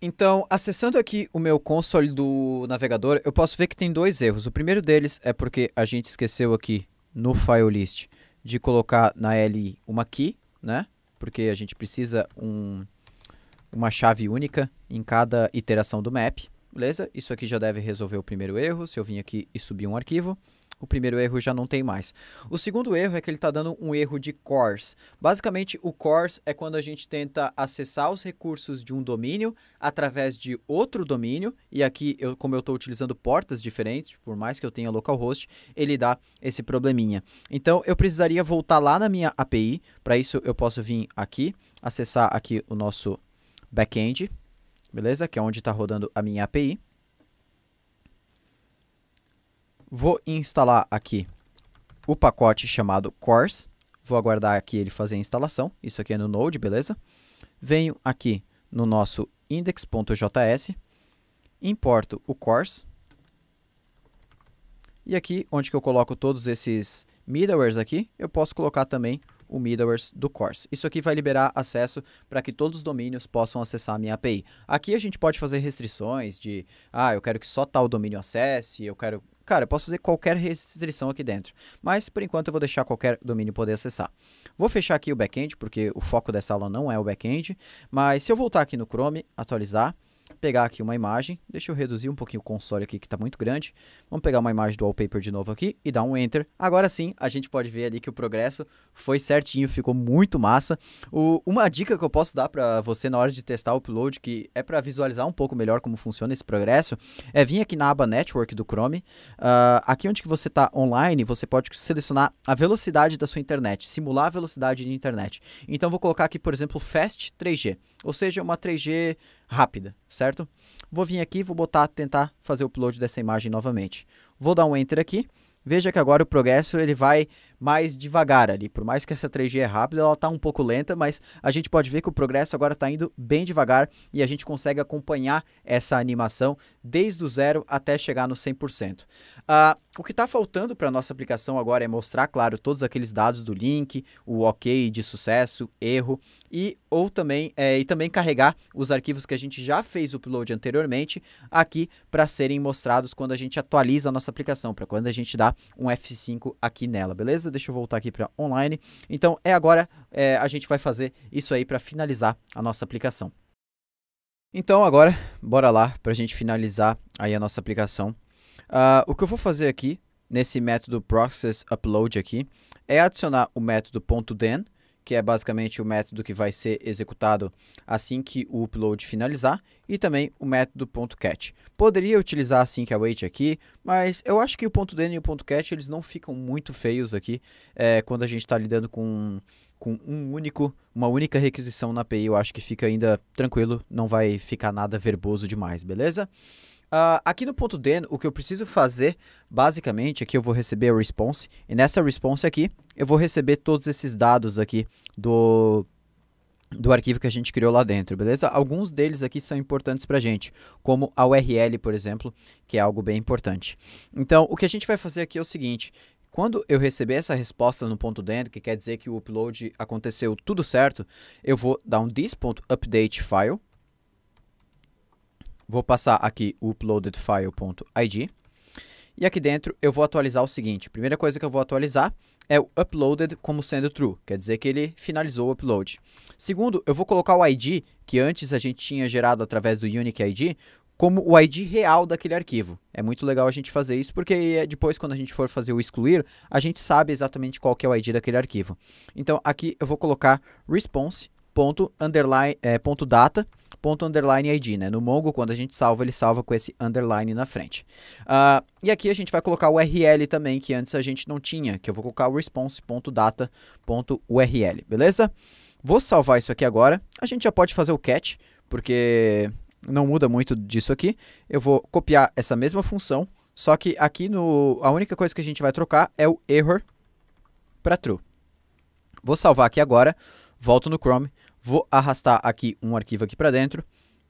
Então, acessando aqui o meu console do navegador, eu posso ver que tem dois erros. O primeiro deles é porque a gente esqueceu aqui no file list de colocar na LI uma key, né? Porque a gente precisa uma chave única em cada iteração do map, beleza? Isso aqui já deve resolver o primeiro erro. Se eu vim aqui e subir um arquivo, o primeiro erro já não tem mais. O segundo erro é que ele está dando um erro de CORS. Basicamente, o CORS é quando a gente tenta acessar os recursos de um domínio através de outro domínio, e aqui, como eu estou utilizando portas diferentes, por mais que eu tenha localhost, ele dá esse probleminha. Então, eu precisaria voltar lá na minha API. Para isso, eu posso vir aqui, acessar aqui o nosso backend, beleza? Que é onde está rodando a minha API. Vou instalar aqui o pacote chamado CORS. Vou aguardar aqui ele fazer a instalação. Isso aqui é no Node, beleza? Venho aqui no nosso index.js, importo o CORS. E aqui, onde que eu coloco todos esses middlewares aqui, eu posso colocar também o middlewares do CORS. Isso aqui vai liberar acesso para que todos os domínios possam acessar a minha API. Aqui a gente pode fazer restrições de, eu quero que só tal domínio acesse, eu posso fazer qualquer restrição aqui dentro. Mas, por enquanto, eu vou deixar qualquer domínio poder acessar. Vou fechar aqui o backend, porque o foco dessa aula não é o backend. Mas se eu voltar aqui no Chrome, atualizar, pegar aqui uma imagem, deixa eu reduzir um pouquinho o console aqui que está muito grande, vamos pegar uma imagem do wallpaper de novo aqui e dar um Enter. Agora sim, a gente pode ver ali que o progresso foi certinho, ficou muito massa. Uma dica que eu posso dar para você na hora de testar o upload, que é para visualizar um pouco melhor como funciona esse progresso, é vir aqui na aba Network do Chrome. Aqui onde que você está online, você pode selecionar a velocidade da sua internet, simular a velocidade de internet. Então vou colocar aqui, por exemplo, Fast 3G, ou seja, uma 3G rápida, certo? Vou vir aqui, vou tentar fazer o upload dessa imagem novamente. Vou dar um Enter aqui. Veja que agora o progresso ele vai mais devagar ali, por mais que essa 3G é rápida, ela está um pouco lenta, mas a gente pode ver que o progresso agora está indo bem devagar e a gente consegue acompanhar essa animação desde o 0 até chegar no 100%. O que está faltando para a nossa aplicação agora é mostrar, claro, todos aqueles dados do link, o OK de sucesso, erro, e também carregar os arquivos que a gente já fez o upload anteriormente aqui para serem mostrados quando a gente atualiza a nossa aplicação, para quando a gente dá um F5 aqui nela, beleza? Deixa eu voltar aqui para online. Então, agora a gente vai fazer isso aí para finalizar a nossa aplicação. Então, agora, bora lá para a gente finalizar aí a nossa aplicação. O que eu vou fazer aqui, nesse método Process Upload aqui, é adicionar o método .then, que é basicamente o método que vai ser executado assim que o upload finalizar, e também o método .cat. Poderia utilizar assim que await aqui, mas eu acho que o .then e o .cat eles não ficam muito feios aqui quando a gente está lidando com uma única requisição na API. Eu acho que fica ainda tranquilo, não vai ficar nada verboso demais, beleza? Aqui no .then, o que eu preciso fazer, basicamente, aqui eu vou receber a response, e nessa response aqui, eu vou receber todos esses dados aqui do arquivo que a gente criou lá dentro, beleza? Alguns deles aqui são importantes pra gente, como a URL, por exemplo, que é algo bem importante. Então, o que a gente vai fazer aqui é o seguinte: quando eu receber essa resposta no .then, que quer dizer que o upload aconteceu tudo certo, eu vou dar um this.updateFile. Vou passar aqui o uploadedFile.id. E aqui dentro eu vou atualizar o seguinte. A primeira coisa que eu vou atualizar é o uploaded como sendo true. Quer dizer que ele finalizou o upload. Segundo, eu vou colocar o ID, que antes a gente tinha gerado através do Unique ID, como o ID real daquele arquivo. É muito legal a gente fazer isso, porque depois, quando a gente for fazer o excluir, a gente sabe exatamente qual que é o ID daquele arquivo. Então, aqui eu vou colocar response.data.id, né? No Mongo, quando a gente salva, ele salva com esse underline na frente. E aqui a gente vai colocar o URL também, que antes a gente não tinha, que eu vou colocar o response.data.url, beleza? Vou salvar isso aqui agora. A gente já pode fazer o catch, porque não muda muito disso aqui. Eu vou copiar essa mesma função, só que aqui a única coisa que a gente vai trocar é o error para true. Vou salvar aqui agora, volto no Chrome, vou arrastar aqui um arquivo aqui para dentro.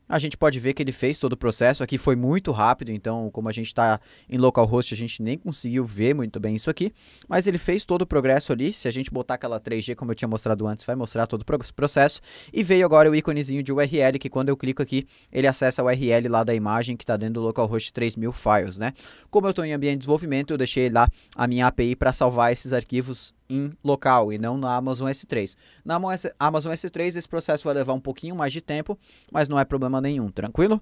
A gente pode ver que ele fez todo o processo. Aqui foi muito rápido, então como a gente está em localhost, a gente nem conseguiu ver muito bem isso aqui. Mas ele fez todo o progresso ali. Se a gente botar aquela 3G, como eu tinha mostrado antes, vai mostrar todo o processo. E veio agora o íconezinho de URL, que quando eu clico aqui, ele acessa a URL lá da imagem que está dentro do localhost 3000 files, né? Como eu estou em ambiente de desenvolvimento, eu deixei lá a minha API para salvar esses arquivos em local e não na Amazon S3. Na Amazon S3 esse processo vai levar um pouquinho mais de tempo, mas não é problema nenhum, tranquilo?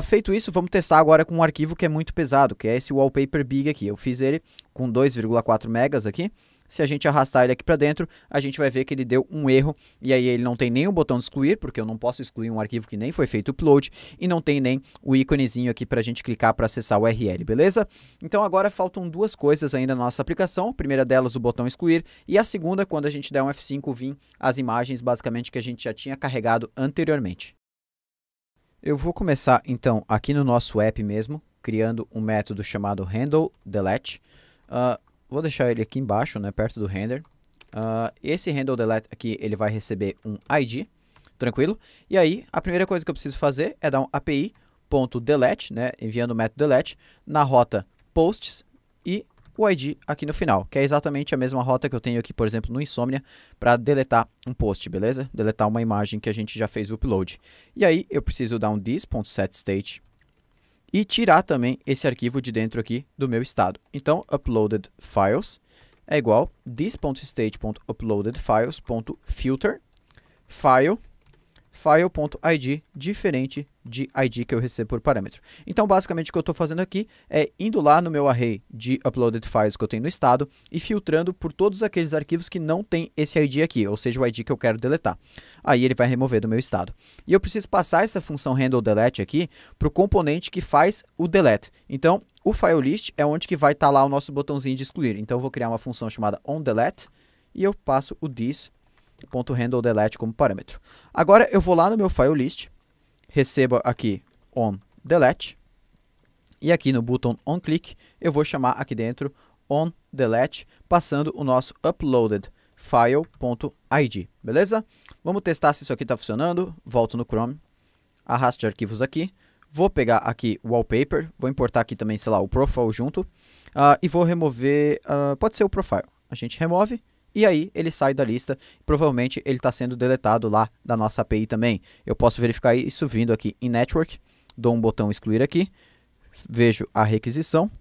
Feito isso, vamos testar agora com um arquivo que é muito pesado, que é esse wallpaper big aqui. Eu fiz ele com 2,4 megas aqui. Se a gente arrastar ele aqui para dentro, a gente vai ver que ele deu um erro, e aí ele não tem nem o botão de excluir, porque eu não posso excluir um arquivo que nem foi feito upload, e não tem nem o íconezinho aqui para a gente clicar para acessar o URL, beleza? Então agora faltam duas coisas ainda na nossa aplicação. A primeira delas, o botão excluir, e a segunda, quando a gente der um F5, vir as imagens basicamente que a gente já tinha carregado anteriormente. Eu vou começar então aqui no nosso app mesmo, criando um método chamado handleDelete. Vou deixar ele aqui embaixo, né, perto do render. Esse handleDelete aqui, ele vai receber um ID, tranquilo? E aí, a primeira coisa que eu preciso fazer é dar um api.delete, né, enviando o método delete, na rota posts e o ID aqui no final, que é exatamente a mesma rota que eu tenho aqui, por exemplo, no Insomnia, para deletar um post, beleza? Deletar uma imagem que a gente já fez o upload. E aí, eu preciso dar um this.setState e tirar também esse arquivo de dentro aqui do meu estado. Então, uploaded files é igual this.state.uploadedfiles.filter file file.id diferente de id que eu recebo por parâmetro. Então, basicamente, o que eu estou fazendo aqui é indo lá no meu array de uploaded files que eu tenho no estado e filtrando por todos aqueles arquivos que não tem esse id aqui, ou seja, o id que eu quero deletar. Aí ele vai remover do meu estado. E eu preciso passar essa função handleDelete aqui para o componente que faz o delete. Então, o filelist é onde que vai estar lá o nosso botãozinho de excluir. Então, eu vou criar uma função chamada onDelete e eu passo o this.handleDelete como parâmetro. Agora eu vou lá no meu filelist, recebo aqui onDelete e aqui no botão onClick eu vou chamar aqui dentro onDelete, passando o nosso uploaded file.id, beleza? Vamos testar se isso aqui está funcionando. Volto no Chrome, arraste arquivos aqui, vou pegar aqui o wallpaper, vou importar aqui também, sei lá, o profile junto e vou remover, pode ser o profile, a gente remove. E aí ele sai da lista, provavelmente ele está sendo deletado lá da nossa API também. Eu posso verificar isso vindo aqui em Network, dou um botão excluir aqui, vejo a requisição.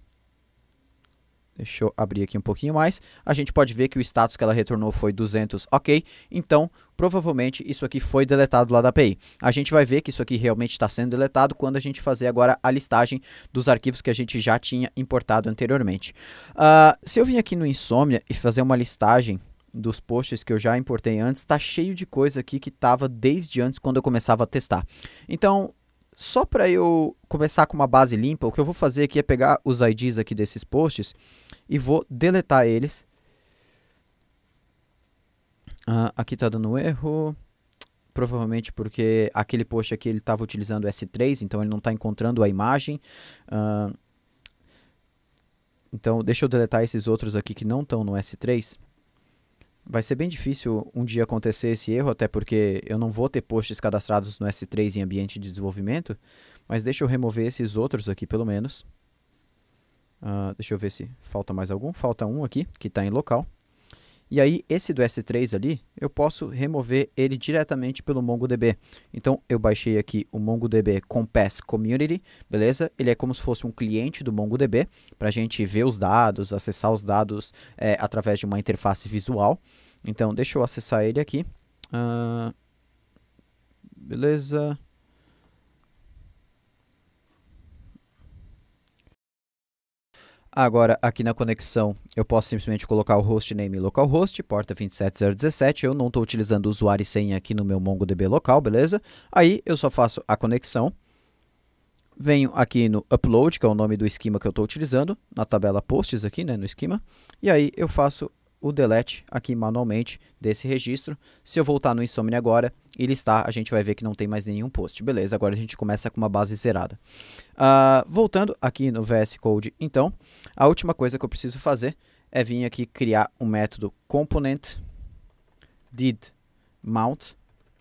Deixa eu abrir aqui um pouquinho mais. A gente pode ver que o status que ela retornou foi 200, ok. Então, provavelmente isso aqui foi deletado lá da API. A gente vai ver que isso aqui realmente está sendo deletado quando a gente fazer agora a listagem dos arquivos que a gente já tinha importado anteriormente. Se eu vir aqui no Insomnia e fazer uma listagem dos posts que eu já importei antes, está cheio de coisa aqui que estava desde antes quando eu começava a testar. Então, só para eu começar com uma base limpa, o que eu vou fazer aqui é pegar os IDs aqui desses posts e vou deletar eles. Aqui está dando erro, provavelmente porque aquele post aqui ele estava utilizando S3, então ele não está encontrando a imagem. Então deixa eu deletar esses outros aqui que não estão no S3. Vai ser bem difícil um dia acontecer esse erro, até porque eu não vou ter posts cadastrados no S3 em ambiente de desenvolvimento, mas deixa eu remover esses outros aqui pelo menos. Deixa eu ver se falta mais algum. Falta um aqui, que está em local. E aí, esse do S3 ali, eu posso remover ele diretamente pelo MongoDB. Então, eu baixei aqui o MongoDB Compass Community, beleza? Ele é como se fosse um cliente do MongoDB, para a gente ver os dados, acessar os dados através de uma interface visual. Então, deixa eu acessar ele aqui. Beleza. Agora, aqui na conexão, eu posso simplesmente colocar o hostname localhost, porta 27017. Eu não estou utilizando usuário e senha aqui no meu MongoDB local, beleza? Aí, eu só faço a conexão. Venho aqui no upload, que é o nome do esquema que eu estou utilizando, na tabela posts aqui, né, no esquema. E aí, eu faço o delete aqui manualmente desse registro. Se eu voltar no Insomnia agora e listar, a gente vai ver que não tem mais nenhum post. Beleza, agora a gente começa com uma base zerada. Voltando aqui no VS Code, então, a última coisa que eu preciso fazer é vir aqui criar um método component didMount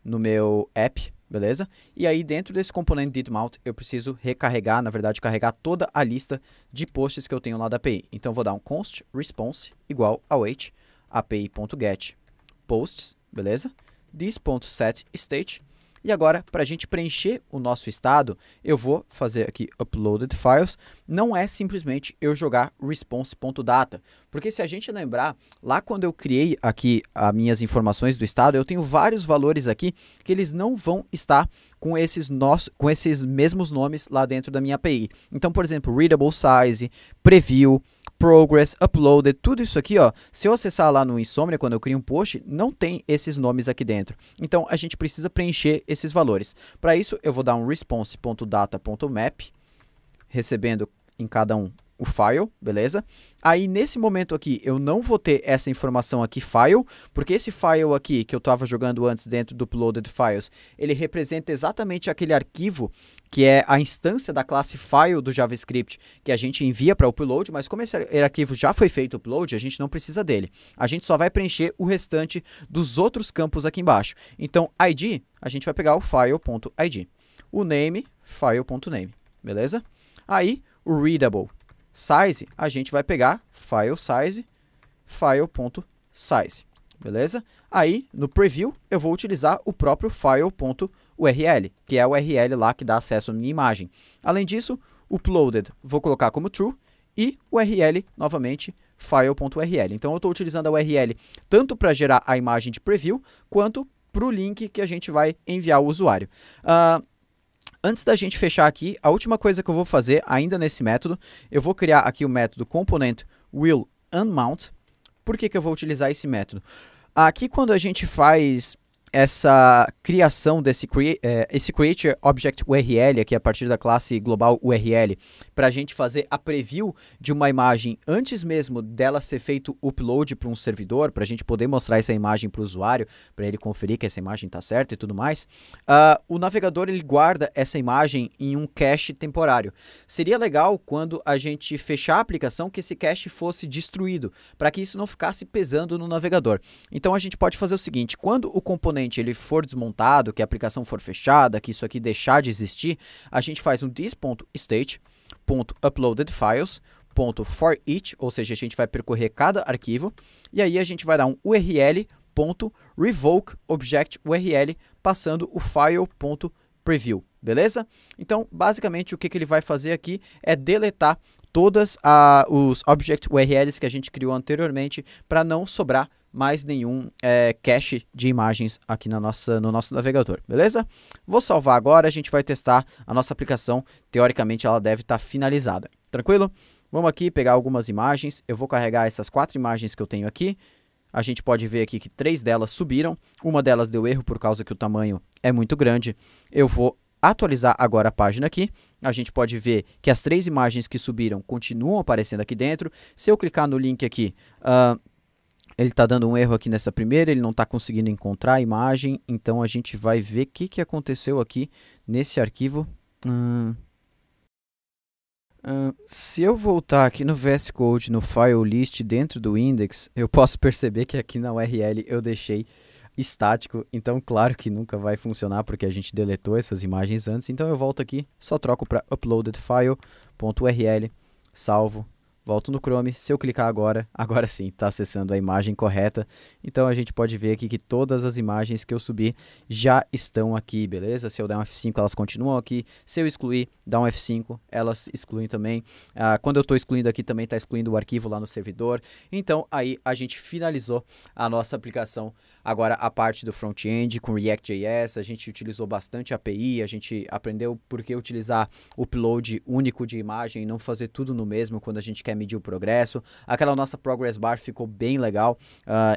no meu app, beleza? E aí dentro desse componente didMount eu preciso recarregar, na verdade carregar toda a lista de posts que eu tenho lá da API. Então eu vou dar um const response igual await api.get posts, beleza? This.setState. E agora, para a gente preencher o nosso estado, eu vou fazer aqui uploaded files. Não é simplesmente eu jogar response.data, porque se a gente lembrar, lá quando eu criei aqui as minhas informações do estado, eu tenho vários valores aqui que eles não vão estar com esses mesmos nomes lá dentro da minha API. Então, por exemplo, readable size, preview, progress, uploaded, tudo isso aqui, ó, se eu acessar lá no Insomnia, quando eu crio um post, não tem esses nomes aqui dentro. Então, a gente precisa preencher esses valores. Para isso, eu vou dar um response.data.map, recebendo em cada um o file, beleza? Aí, nesse momento aqui, eu não vou ter essa informação aqui, file, porque esse file aqui, que eu estava jogando antes dentro do uploaded files, ele representa exatamente aquele arquivo que é a instância da classe file do JavaScript que a gente envia para o upload, mas como esse arquivo já foi feito o upload, a gente não precisa dele. A gente só vai preencher o restante dos outros campos aqui embaixo. Então, ID, a gente vai pegar o file.id. O name, file.name, beleza? Aí, o readable size, a gente vai pegar file size, file.size, beleza? Aí, no preview, eu vou utilizar o próprio file.url, que é a URL lá que dá acesso à minha imagem. Além disso, uploaded, vou colocar como true, e URL, novamente, file.url. Então, eu estou utilizando a URL tanto para gerar a imagem de preview, quanto para o link que a gente vai enviar ao usuário. Antes da gente fechar aqui, a última coisa que eu vou fazer ainda nesse método, eu vou criar aqui o método component will unmount. Por que eu vou utilizar esse método? Aqui quando a gente faz essa criação desse create object URL aqui a partir da classe global URL para a gente fazer a preview de uma imagem antes mesmo dela ser feito upload para um servidor, para a gente poder mostrar essa imagem para o usuário, para ele conferir que essa imagem está certa e tudo mais, o navegador ele guarda essa imagem em um cache temporário. Seria legal quando a gente fechar a aplicação que esse cache fosse destruído, para que isso não ficasse pesando no navegador. Então a gente pode fazer o seguinte, quando o componente ele for desmontado, que a aplicação for fechada, que isso aqui deixar de existir, a gente faz um this.state.uploadedfiles.forEach, ou seja, a gente vai percorrer cada arquivo, e aí a gente vai dar um url.revokeObjectURL, passando o file.preview, beleza? Então, basicamente, o que ele vai fazer aqui é deletar todos os object URLs que a gente criou anteriormente para não sobrar mais nenhum cache de imagens aqui no nosso navegador, beleza? Vou salvar agora, a gente vai testar a nossa aplicação, teoricamente ela deve estar finalizada, tranquilo? Vamos aqui pegar algumas imagens, eu vou carregar essas 4 imagens que eu tenho aqui, a gente pode ver aqui que 3 delas subiram, uma delas deu erro por causa que o tamanho é muito grande, eu vou atualizar agora a página aqui, a gente pode ver que as 3 imagens que subiram continuam aparecendo aqui dentro, se eu clicar no link aqui, ele está dando um erro aqui nessa primeira, ele não está conseguindo encontrar a imagem, então a gente vai ver o que aconteceu aqui nesse arquivo. Se eu voltar aqui no VS Code, no file list dentro do index, eu posso perceber que aqui na URL eu deixei estático, então claro que nunca vai funcionar porque a gente deletou essas imagens antes, então eu volto aqui, só troco para uploadedfile.url, salvo. Volto no Chrome, se eu clicar agora sim, está acessando a imagem correta. Então a gente pode ver aqui que todas as imagens que eu subi já estão aqui, beleza? Se eu der um F5, elas continuam aqui. Se eu excluir, dar um F5, elas excluem também. Quando eu estou excluindo aqui, também está excluindo o arquivo lá no servidor. Então aí a gente finalizou a nossa aplicação. Agora a parte do front-end com React.js, a gente utilizou bastante API, a gente aprendeu por que utilizar o upload único de imagem e não fazer tudo no mesmo quando a gente quer medir o progresso. Aquela nossa progress bar ficou bem legal.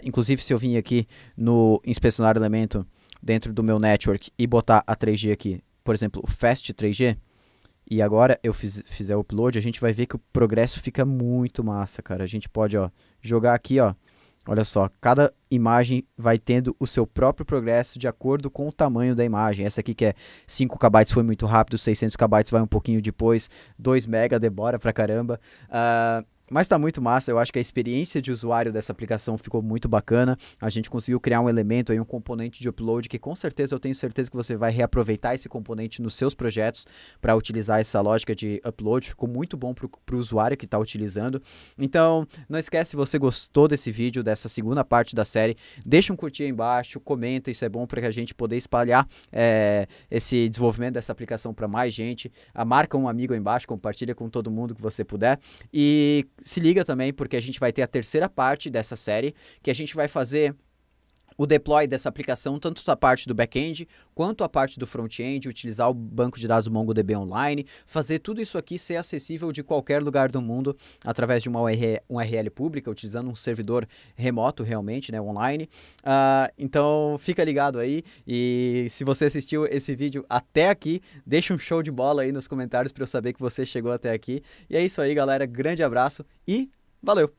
Inclusive, se eu vim aqui no inspecionar elemento dentro do meu network e botar a 3G aqui, por exemplo, o Fast 3G, e agora eu fizer o upload, a gente vai ver que o progresso fica muito massa, cara. A gente pode jogar aqui, olha só, cada imagem vai tendo o seu próprio progresso de acordo com o tamanho da imagem. Essa aqui que é 5 KB foi muito rápido, 600 KB vai um pouquinho depois, 2 MB demora pra caramba. Mas tá muito massa, eu acho que a experiência de usuário dessa aplicação ficou muito bacana. A gente conseguiu criar um elemento aí, um componente de upload que com certeza eu tenho certeza que você vai reaproveitar esse componente nos seus projetos para utilizar essa lógica de upload. Ficou muito bom para o usuário que está utilizando. Então, não esquece, se você gostou desse vídeo, dessa segunda parte da série, deixa um curtir aí embaixo, comenta, isso é bom para que a gente poder espalhar esse desenvolvimento dessa aplicação para mais gente. Marca um amigo aí embaixo, compartilha com todo mundo que você puder. E se liga também, porque a gente vai ter a terceira parte dessa série, que a gente vai fazer o deploy dessa aplicação, tanto a parte do back-end, quanto a parte do front-end, utilizar o banco de dados MongoDB online, fazer tudo isso aqui ser acessível de qualquer lugar do mundo, através de uma URL pública, utilizando um servidor remoto realmente, né, online. Então, fica ligado aí, e se você assistiu esse vídeo até aqui, deixa um show de bola aí nos comentários para eu saber que você chegou até aqui. E é isso aí, galera, grande abraço e valeu!